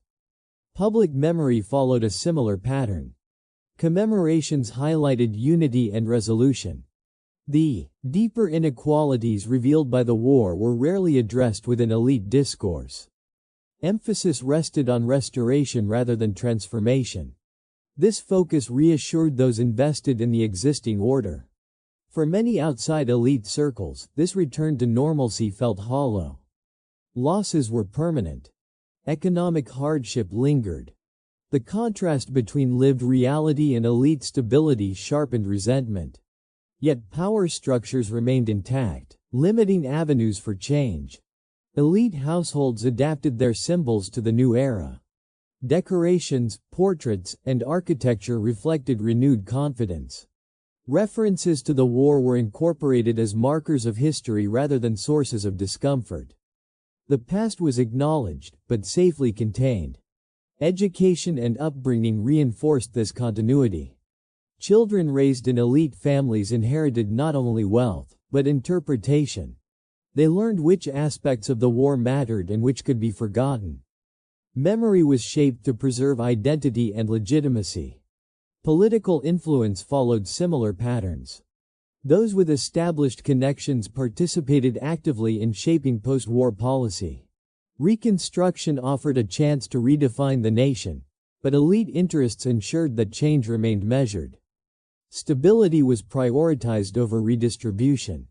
Public memory followed a similar pattern. Commemorations highlighted unity and resolution. The deeper inequalities revealed by the war were rarely addressed within elite discourse. Emphasis rested on restoration rather than transformation. This focus reassured those invested in the existing order. For many outside elite circles, this return to normalcy felt hollow. Losses were permanent. Economic hardship lingered. The contrast between lived reality and elite stability sharpened resentment. Yet power structures remained intact, limiting avenues for change. Elite households adapted their symbols to the new era. Decorations, portraits, and architecture reflected renewed confidence. References to the war were incorporated as markers of history rather than sources of discomfort. The past was acknowledged, but safely contained. Education and upbringing reinforced this continuity. Children raised in elite families inherited not only wealth, but interpretation. They learned which aspects of the war mattered and which could be forgotten. Memory was shaped to preserve identity and legitimacy. Political influence followed similar patterns. Those with established connections participated actively in shaping post-war policy. Reconstruction offered a chance to redefine the nation, but elite interests ensured that change remained measured. Stability was prioritized over redistribution.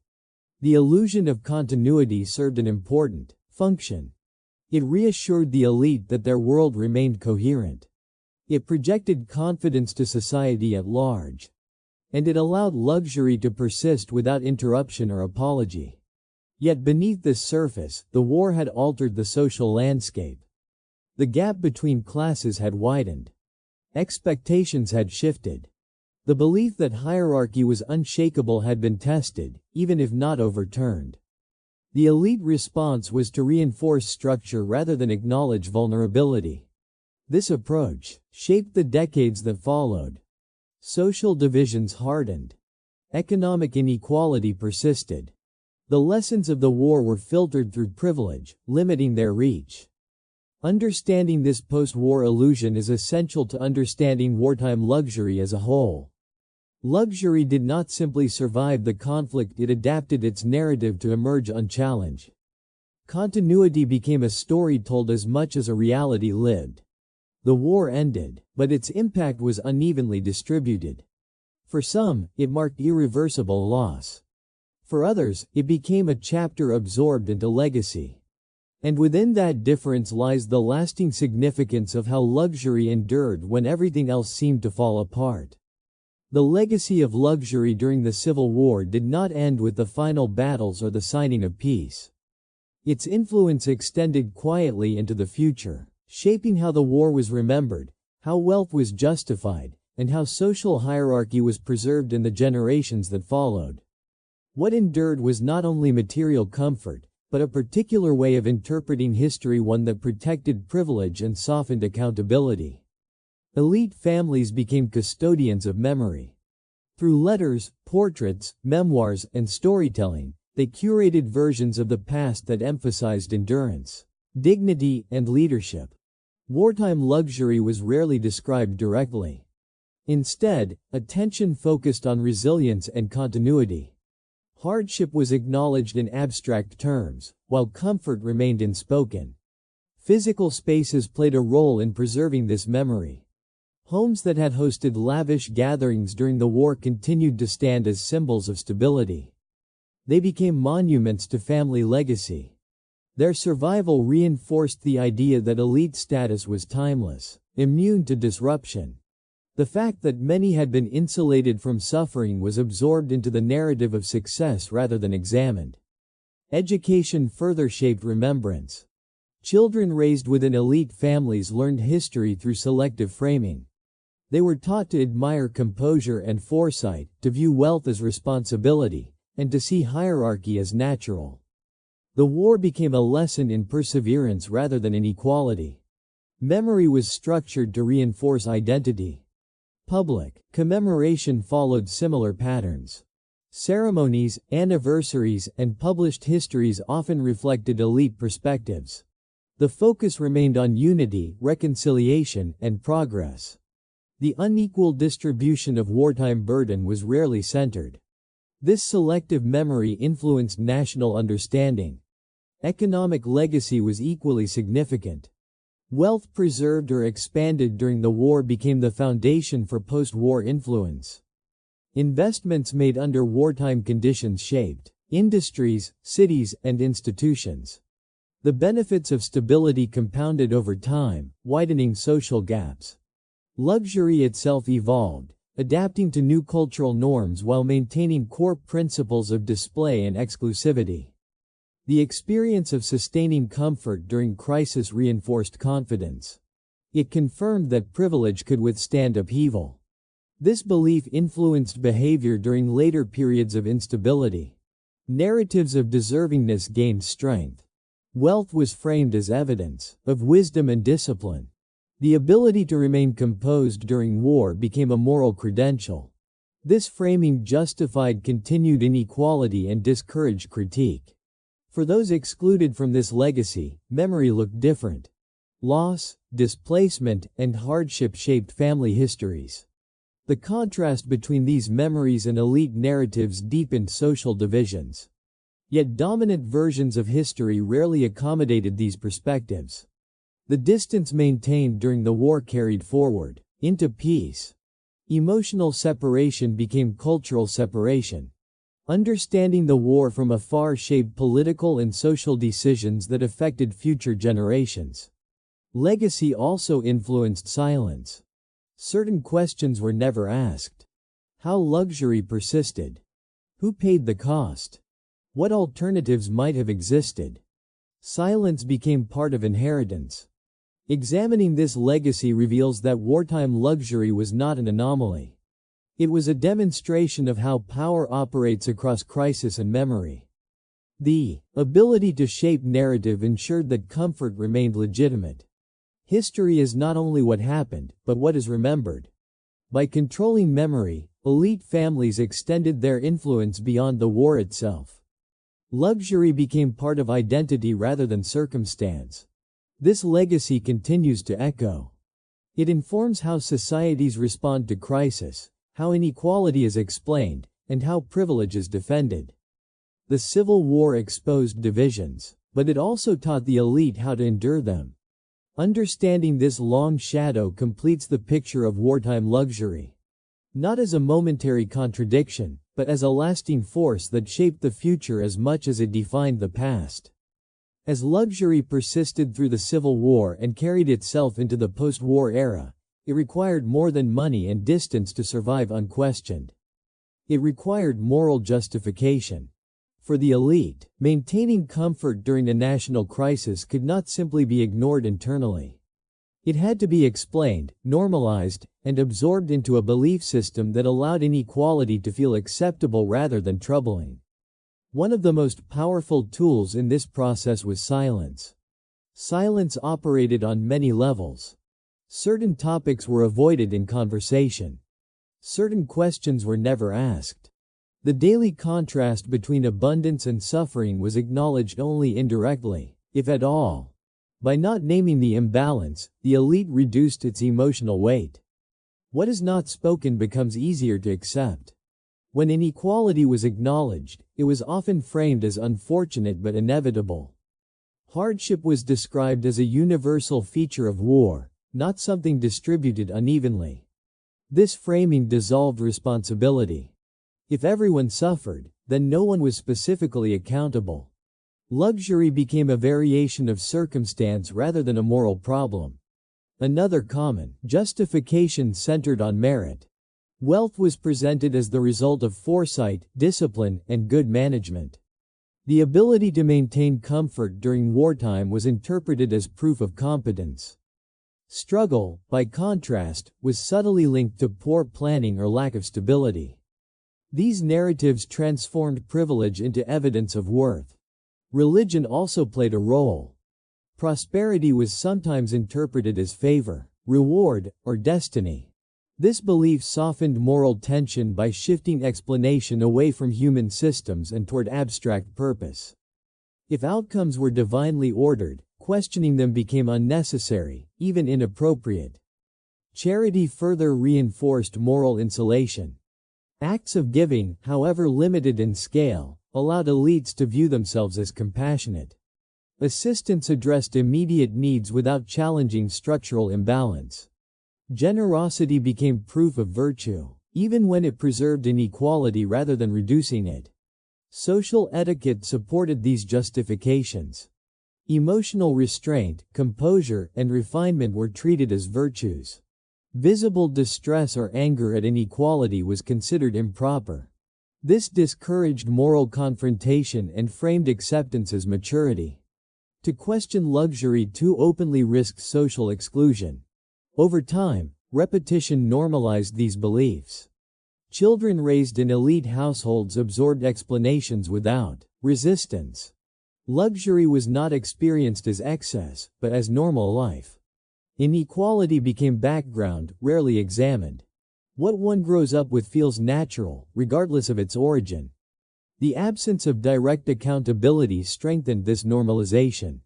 The illusion of continuity served an important function. It reassured the elite that their world remained coherent. It projected confidence to society at large. And it allowed luxury to persist without interruption or apology. Yet beneath this surface, the war had altered the social landscape. The gap between classes had widened. Expectations had shifted. The belief that hierarchy was unshakable had been tested, even if not overturned. The elite response was to reinforce structure rather than acknowledge vulnerability. This approach shaped the decades that followed. Social divisions hardened. Economic inequality persisted. The lessons of the war were filtered through privilege, limiting their reach. Understanding this post-war illusion is essential to understanding wartime luxury as a whole. Luxury did not simply survive the conflict, it adapted its narrative to emerge unchallenged. Continuity became a story told as much as a reality lived. The war ended, but its impact was unevenly distributed. For some, it marked irreversible loss. For others, it became a chapter absorbed into legacy. And within that difference lies the lasting significance of how luxury endured when everything else seemed to fall apart. The legacy of luxury during the Civil War did not end with the final battles or the signing of peace. Its influence extended quietly into the future, shaping how the war was remembered, how wealth was justified, and how social hierarchy was preserved in the generations that followed. What endured was not only material comfort, but a particular way of interpreting history, one that protected privilege and softened accountability. Elite families became custodians of memory. Through letters, portraits, memoirs, and storytelling, they curated versions of the past that emphasized endurance, dignity, and leadership. Wartime luxury was rarely described directly. Instead, attention focused on resilience and continuity. Hardship was acknowledged in abstract terms, while comfort remained unspoken. Physical spaces played a role in preserving this memory. Homes that had hosted lavish gatherings during the war continued to stand as symbols of stability. They became monuments to family legacy. Their survival reinforced the idea that elite status was timeless, immune to disruption. The fact that many had been insulated from suffering was absorbed into the narrative of success rather than examined. Education further shaped remembrance. Children raised within elite families learned history through selective framing. They were taught to admire composure and foresight, to view wealth as responsibility, and to see hierarchy as natural. The war became a lesson in perseverance rather than inequality. Memory was structured to reinforce identity. Public commemoration followed similar patterns. Ceremonies, anniversaries, and published histories often reflected elite perspectives. The focus remained on unity, reconciliation, and progress. The unequal distribution of wartime burden was rarely centered. This selective memory influenced national understanding. Economic legacy was equally significant. Wealth preserved or expanded during the war became the foundation for post-war influence. Investments made under wartime conditions shaped industries, cities, and institutions. The benefits of stability compounded over time, widening social gaps. Luxury itself evolved, adapting to new cultural norms while maintaining core principles of display and exclusivity. The experience of sustaining comfort during crisis reinforced confidence. It confirmed that privilege could withstand upheaval. This belief influenced behavior during later periods of instability. Narratives of deservingness gained strength. Wealth was framed as evidence of wisdom and discipline. The ability to remain composed during war became a moral credential. This framing justified continued inequality and discouraged critique. For those excluded from this legacy, memory looked different. Loss, displacement, and hardship shaped family histories. The contrast between these memories and elite narratives deepened social divisions. Yet dominant versions of history rarely accommodated these perspectives. The distance maintained during the war carried forward into peace. Emotional separation became cultural separation. Understanding the war from afar shaped political and social decisions that affected future generations. Legacy also influenced silence. Certain questions were never asked. How luxury persisted? Who paid the cost? What alternatives might have existed? Silence became part of inheritance. Examining this legacy reveals that wartime luxury was not an anomaly. It was a demonstration of how power operates across crisis and memory. The ability to shape narrative ensured that comfort remained legitimate. History is not only what happened, but what is remembered. By controlling memory, elite families extended their influence beyond the war itself. Luxury became part of identity rather than circumstance. This legacy continues to echo. It informs how societies respond to crisis, how inequality is explained, and how privilege is defended. The Civil War exposed divisions, but it also taught the elite how to endure them. Understanding this long shadow completes the picture of wartime luxury. Not as a momentary contradiction, but as a lasting force that shaped the future as much as it defined the past. As luxury persisted through the Civil War and carried itself into the post-war era, it required more than money and distance to survive unquestioned. It required moral justification. For the elite, maintaining comfort during a national crisis could not simply be ignored internally. It had to be explained, normalized, and absorbed into a belief system that allowed inequality to feel acceptable rather than troubling. One of the most powerful tools in this process was silence. Silence operated on many levels. Certain topics were avoided in conversation. Certain questions were never asked. The daily contrast between abundance and suffering was acknowledged only indirectly, if at all. By not naming the imbalance, the elite reduced its emotional weight. What is not spoken becomes easier to accept. When inequality was acknowledged, it was often framed as unfortunate but inevitable. Hardship was described as a universal feature of war, not something distributed unevenly. This framing dissolved responsibility. If everyone suffered, then no one was specifically accountable. Luxury became a variation of circumstance rather than a moral problem. Another common justification centered on merit. Wealth was presented as the result of foresight, discipline, and good management. The ability to maintain comfort during wartime was interpreted as proof of competence. Struggle, by contrast, was subtly linked to poor planning or lack of stability. These narratives transformed privilege into evidence of worth. Religion also played a role. Prosperity was sometimes interpreted as favor, reward, or destiny. This belief softened moral tension by shifting explanation away from human systems and toward abstract purpose. If outcomes were divinely ordered, questioning them became unnecessary, even inappropriate. Charity further reinforced moral insulation. Acts of giving, however limited in scale, allowed elites to view themselves as compassionate. Assistance addressed immediate needs without challenging structural imbalance. Generosity became proof of virtue, even when it preserved inequality rather than reducing it. Social etiquette supported these justifications. Emotional restraint, composure, and refinement were treated as virtues. Visible distress or anger at inequality was considered improper. This discouraged moral confrontation and framed acceptance as maturity. To question luxury too openly risked social exclusion. Over time, repetition normalized these beliefs. Children raised in elite households absorbed explanations without resistance. Luxury was not experienced as excess, but as normal life. Inequality became background, rarely examined. What one grows up with feels natural, regardless of its origin. The absence of direct accountability strengthened this normalization.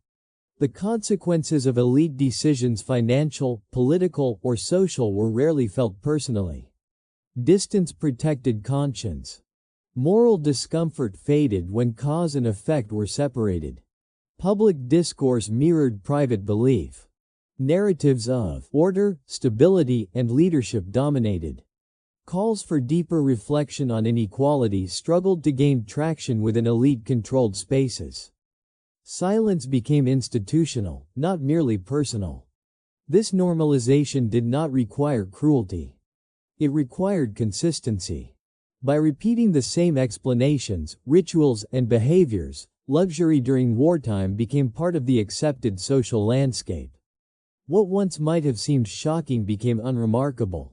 The consequences of elite decisions, financial, political, or social, were rarely felt personally. Distance protected conscience. Moral discomfort faded when cause and effect were separated. Public discourse mirrored private belief. Narratives of order, stability, and leadership dominated. Calls for deeper reflection on inequality struggled to gain traction within elite-controlled spaces. Silence became institutional, not merely personal. This normalization did not require cruelty. It required consistency. By repeating the same explanations, rituals, and behaviors, luxury during wartime became part of the accepted social landscape. What once might have seemed shocking became unremarkable.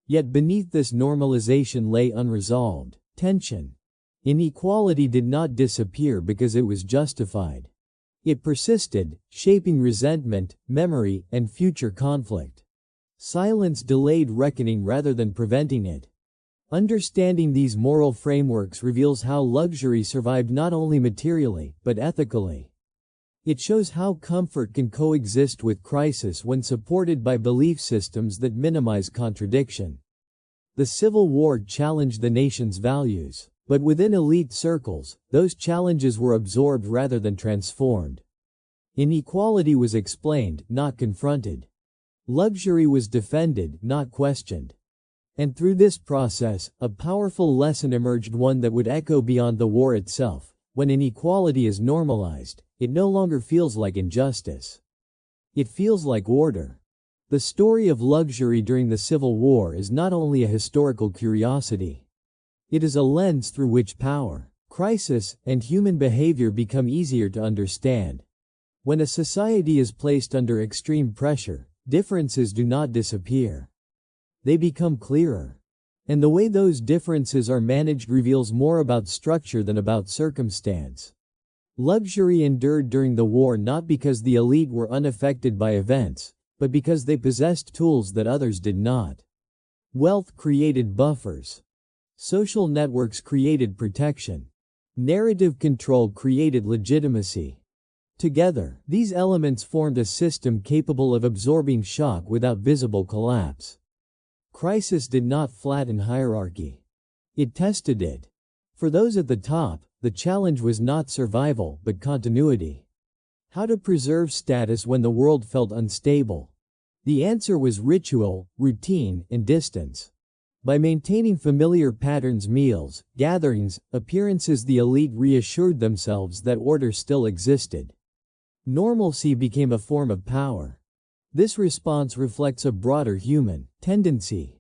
Yet beneath this normalization lay unresolved tension. Inequality did not disappear because it was justified. It persisted, shaping resentment, memory, and future conflict. Silence delayed reckoning rather than preventing it. Understanding these moral frameworks reveals how luxury survived not only materially, but ethically. It shows how comfort can coexist with crisis when supported by belief systems that minimize contradiction. The Civil War challenged the nation's values, but within elite circles, those challenges were absorbed rather than transformed. Inequality was explained, not confronted. Luxury was defended, not questioned. And through this process, a powerful lesson emerged, one that would echo beyond the war itself. When inequality is normalized, it no longer feels like injustice. It feels like order. The story of luxury during the Civil War is not only a historical curiosity. It is a lens through which power, crisis, and human behavior become easier to understand. When a society is placed under extreme pressure, differences do not disappear. They become clearer. And the way those differences are managed reveals more about structure than about circumstance. Luxury endured during the war not because the elite were unaffected by events, but because they possessed tools that others did not. Wealth created buffers. Social networks created protection. Narrative control created legitimacy. Together, these elements formed a system capable of absorbing shock without visible collapse. Crisis did not flatten hierarchy. It tested it. For those at the top, the challenge was not survival, but continuity. How to preserve status when the world felt unstable? The answer was ritual, routine, and distance. By maintaining familiar patterns, meals, gatherings, appearances, the elite reassured themselves that order still existed. Normalcy became a form of power. This response reflects a broader human tendency.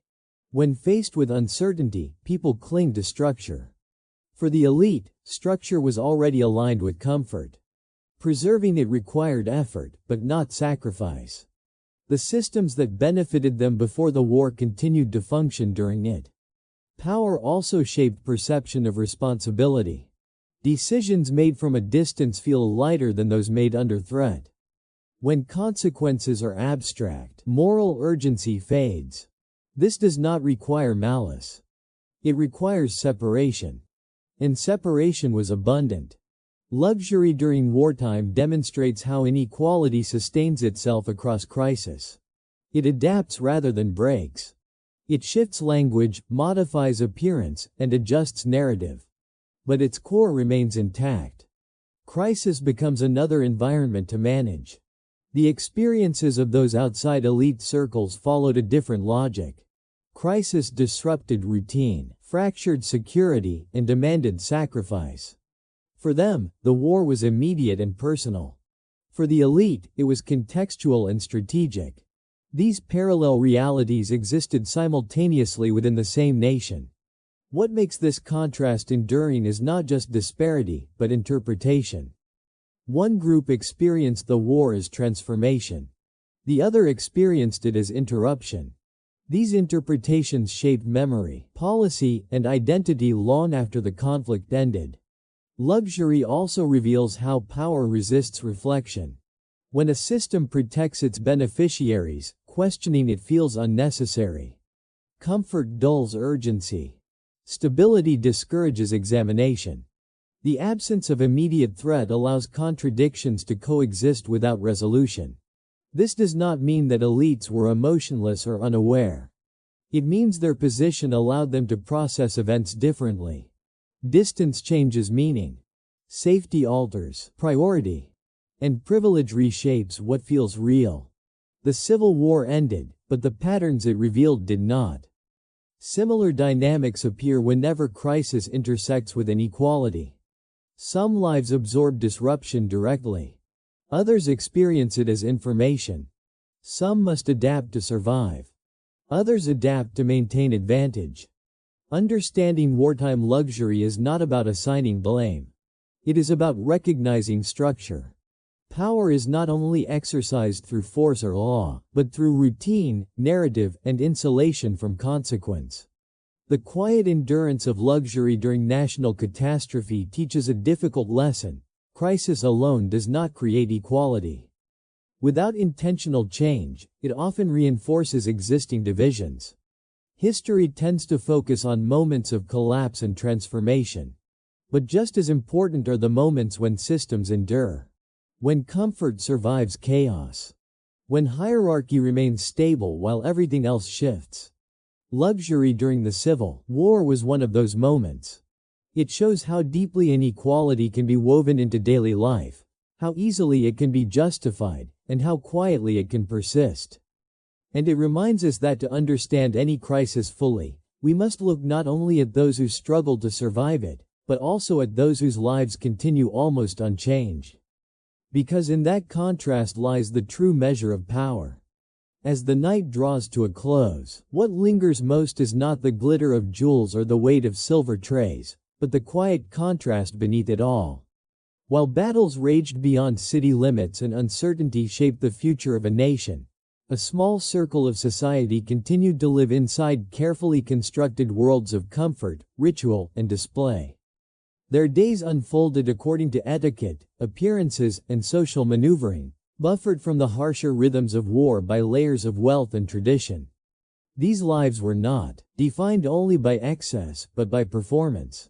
When faced with uncertainty, people cling to structure. For the elite, structure was already aligned with comfort. Preserving it required effort, but not sacrifice. The systems that benefited them before the war continued to function during it. Power also shaped perception of responsibility. Decisions made from a distance feel lighter than those made under threat. When consequences are abstract, moral urgency fades. This does not require malice. It requires separation. And separation was abundant. Luxury during wartime demonstrates how inequality sustains itself across crisis. It adapts rather than breaks. It shifts language, modifies appearance, and adjusts narrative. But its core remains intact. Crisis becomes another environment to manage. The experiences of those outside elite circles followed a different logic. Crisis disrupted routine, fractured security, and demanded sacrifice. For them, the war was immediate and personal. For the elite, it was contextual and strategic. These parallel realities existed simultaneously within the same nation. What makes this contrast enduring is not just disparity, but interpretation. One group experienced the war as transformation. The other experienced it as interruption. These interpretations shaped memory, policy, and identity long after the conflict ended. Luxury also reveals how power resists reflection. When a system protects its beneficiaries, questioning it feels unnecessary. Comfort dulls urgency. Stability discourages examination. The absence of immediate threat allows contradictions to coexist without resolution. This does not mean that elites were emotionless or unaware. It means their position allowed them to process events differently. Distance changes meaning. Safety alters priority. And privilege reshapes what feels real. The Civil War ended, but the patterns it revealed did not. Similar dynamics appear whenever crisis intersects with inequality. Some lives absorb disruption directly. Others experience it as information. Some must adapt to survive. Others adapt to maintain advantage. Understanding wartime luxury is not about assigning blame. It is about recognizing structure. Power is not only exercised through force or law, but through routine, narrative, and insulation from consequence. The quiet endurance of luxury during national catastrophe teaches a difficult lesson. Crisis alone does not create equality. Without intentional change, it often reinforces existing divisions. History tends to focus on moments of collapse and transformation. But just as important are the moments when systems endure. When comfort survives chaos. When hierarchy remains stable while everything else shifts. Luxury during the Civil War was one of those moments. It shows how deeply inequality can be woven into daily life, how easily it can be justified, and how quietly it can persist. And it reminds us that to understand any crisis fully, we must look not only at those who struggled to survive it, but also at those whose lives continue almost unchanged. Because in that contrast lies the true measure of power. As the night draws to a close, what lingers most is not the glitter of jewels or the weight of silver trays, but the quiet contrast beneath it all. While battles raged beyond city limits and uncertainty shaped the future of a nation, a small circle of society continued to live inside carefully constructed worlds of comfort, ritual, and display. Their days unfolded according to etiquette, appearances, and social maneuvering, buffered from the harsher rhythms of war by layers of wealth and tradition. These lives were not defined only by excess, but by performance.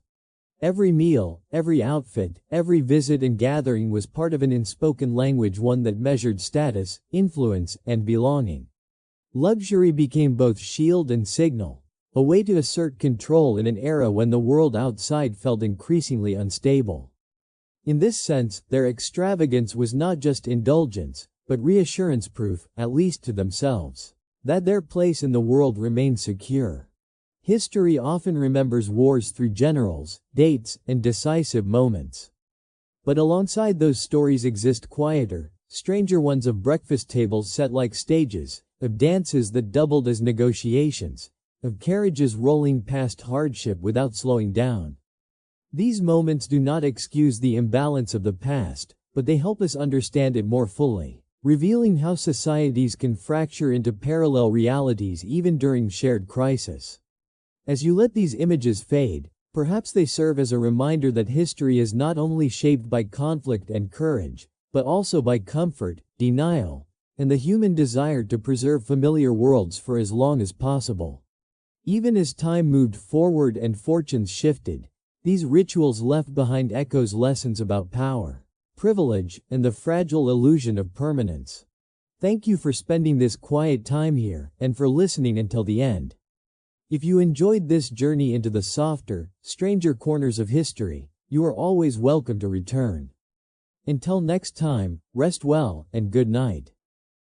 Every meal, every outfit, every visit and gathering was part of an unspoken language, one that measured status, influence, and belonging. Luxury became both shield and signal, a way to assert control in an era when the world outside felt increasingly unstable. In this sense, their extravagance was not just indulgence, but reassurance proof, at least to themselves, that their place in the world remained secure. History often remembers wars through generals, dates, and decisive moments. But alongside those stories exist quieter, stranger ones of breakfast tables set like stages, of dances that doubled as negotiations, of carriages rolling past hardship without slowing down. These moments do not excuse the imbalance of the past, but they help us understand it more fully, revealing how societies can fracture into parallel realities even during shared crisis. As you let these images fade, perhaps they serve as a reminder that history is not only shaped by conflict and courage, but also by comfort, denial, and the human desire to preserve familiar worlds for as long as possible. Even as time moved forward and fortunes shifted, these rituals left behind echoes, lessons about power, privilege, and the fragile illusion of permanence. Thank you for spending this quiet time here and for listening until the end. If you enjoyed this journey into the softer, stranger corners of history, you are always welcome to return. Until next time, rest well and good night.